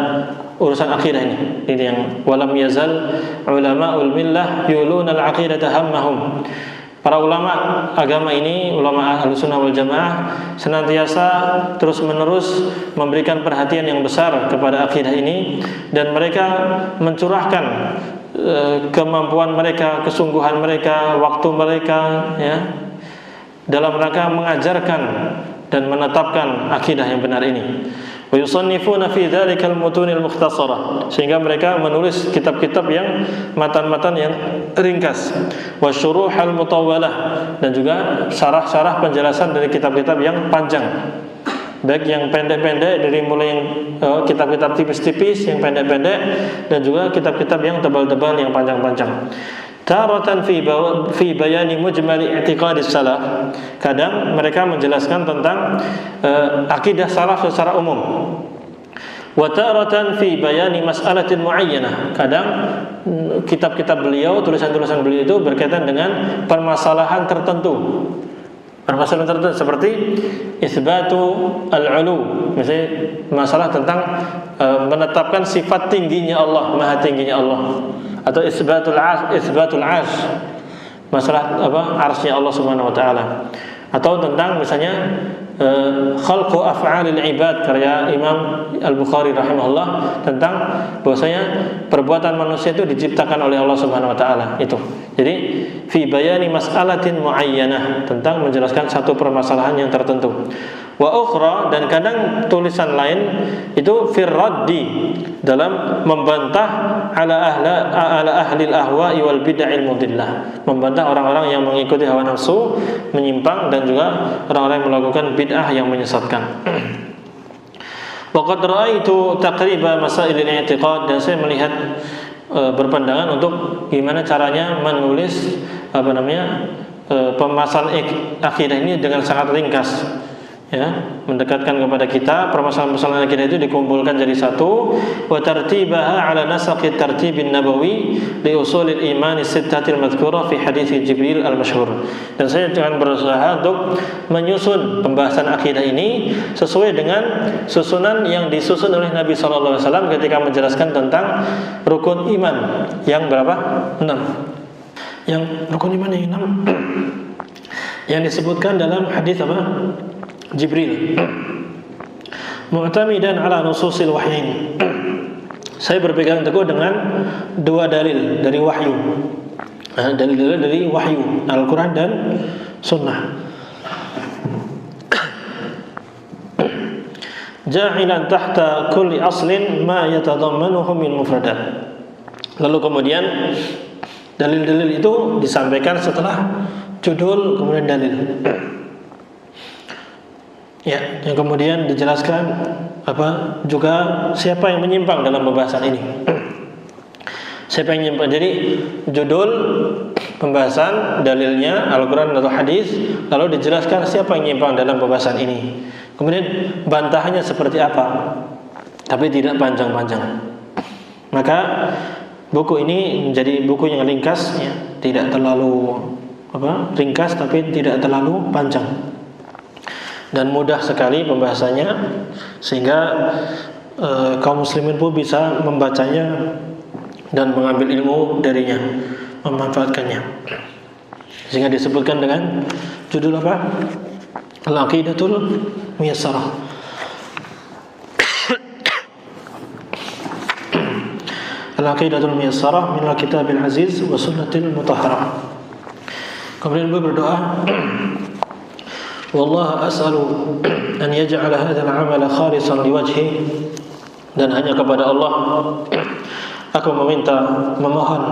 urusan akidah ini. Ini yang walam yazal ulama'ul millah yuluna al-aqidata hammahum. Para ulama agama ini, ulama Ahlus Sunnah wal Jamaah, senantiasa terus-menerus memberikan perhatian yang besar kepada akidah ini, dan mereka mencurahkan kemampuan mereka, kesungguhan mereka, waktu mereka, ya, dalam rangka mengajarkan dan menetapkan akidah yang benar ini. Wa yusannifuna fi dzalikal mutunil mukhtasarah, sehingga mereka menulis kitab-kitab yang matan-matan yang ringkas, wa syuruhal mutawwalah, dan juga syarah-syarah penjelasan dari kitab-kitab yang panjang, baik yang pendek-pendek dari mulai yang kitab-kitab tipis-tipis yang pendek-pendek, dan juga kitab-kitab yang tebal-tebal yang panjang-panjang. Taratan fi bayani mujmali i'tiqadis salaf. Kadang mereka menjelaskan tentang akidah salaf secara umum. Wa taratan fi bayani mas'alatin muayyanah. Kadang kitab-kitab beliau, tulisan-tulisan beliau itu berkaitan dengan permasalahan tertentu. permasalahan tertentu seperti isbatu al-ulu, misalnya masalah tentang menetapkan sifat tingginya Allah, maha tingginya Allah, atau isbatul arsh, masalah arsy Allah Subhanahu wa taala, atau tentang misalnya khalqu af'alil ibad, karya Imam Al-Bukhari rahimahullah, tentang bahwasanya perbuatan manusia itu diciptakan oleh Allah Subhanahu wa taala. Itu. Jadi fi bayani mas'alatin muayyanah, tentang menjelaskan satu permasalahan yang tertentu. Wa ukhra, dan kadang tulisan lain itu fir raddi, dalam membantah ala ahli al-ahwa'i wal bid'ah al-mudillah, membantah orang-orang yang mengikuti hawa nafsu, menyimpang, dan juga orang-orang yang melakukan bid'ah yang menyesatkan. Wa qad ra'aitu taqriba masail al-i'tiqad, dan saya melihat berpandangan untuk gimana caranya menulis pembahasan akidah ini dengan sangat ringkas, ya, mendekatkan kepada kita permasalahan-permasalahan akidah itu dikumpulkan jadi satu, wa tartibaha ala nasaqi tartibin nabawi li usulil iman sittatil madhkurah fi hadits Jibril al-masyhur. Dan saya akan berusaha untuk menyusun pembahasan akidah ini sesuai dengan susunan yang disusun oleh Nabi sallallahu alaihi wasallam ketika menjelaskan tentang rukun iman yang berapa? 6. Yang rukun iman yang 6 yang disebutkan dalam hadis Jibril, mu'tamidan ala nususil wahyain. Saya berpegang teguh dengan dua dalil dari wahyu, dalil-dalil dari wahyu Al-Quran dan Sunnah. Ja'ilan tahta kulli aslin ma yatadammanuhu min mufradat. Lalu kemudian dalil-dalil itu disampaikan setelah judul kemudian dalil. Ya, yang kemudian dijelaskan juga siapa yang menyimpang dalam pembahasan ini. Siapa yang menyimpang? Jadi judul pembahasan, dalilnya Al-Quran atau hadis, lalu dijelaskan siapa yang menyimpang dalam pembahasan ini. Kemudian bantahannya seperti apa, tapi tidak panjang-panjang. Maka buku ini menjadi buku yang ringkas, ya, tidak terlalu ringkas tapi tidak terlalu panjang. Dan mudah sekali pembahasannya, sehingga kaum muslimin pun bisa membacanya dan mengambil ilmu darinya, memanfaatkannya. Sehingga disebutkan dengan judul Al-Aqidatul Muyassarah. Al-Aqidatul Muyassarah min al-Kitabil Aziz wa Sunnatil Mutahharah. Kemudian beliau berdoa, Wallah as'alu an yaj'ala hadzal 'amala khalisan liwajhi, dan hanya kepada Allah aku memohon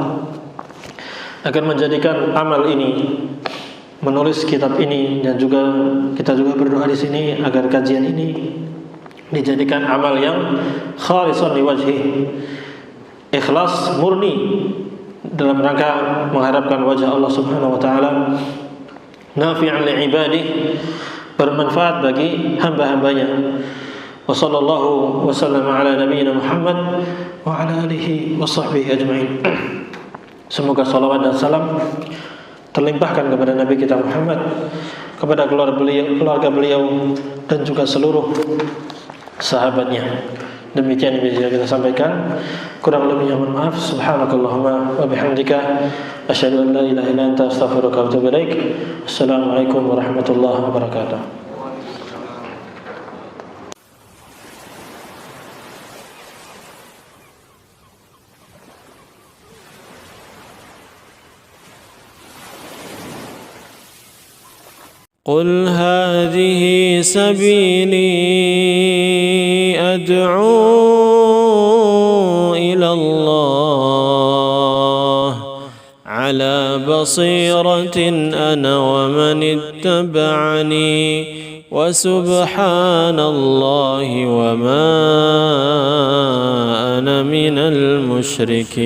agar menjadikan amal ini, menulis kitab ini, dan juga kita juga berdoa di sini agar kajian ini dijadikan amal yang khalisan liwajhi, ikhlas murni dalam rangka mengharapkan wajah Allah Subhanahu wa taala, nafi'an li'ibadih, bermanfaat bagi hamba-hambanya. Wa sallallahu wa sallama ala nabiyyina Muhammad wa ala alihi wa sahbihi ajma'in. Semoga salawat dan salam terlimpahkan kepada Nabi kita Muhammad, kepada keluarga beliau dan juga seluruh sahabatnya. Demikian yang bisa kita sampaikan. Kurang lebihnya mohon maaf. Subhanakallahumma wa bihamdika asyhadu an la ilaha illa anta astaghfiruka wa atubu ilaik. Assalamualaikum warahmatullahi wabarakatuh. قل هذه سبيلي أدعو إلى الله على بصيرة أنا ومن اتبعني وسبحان الله وما أنا من المشركين.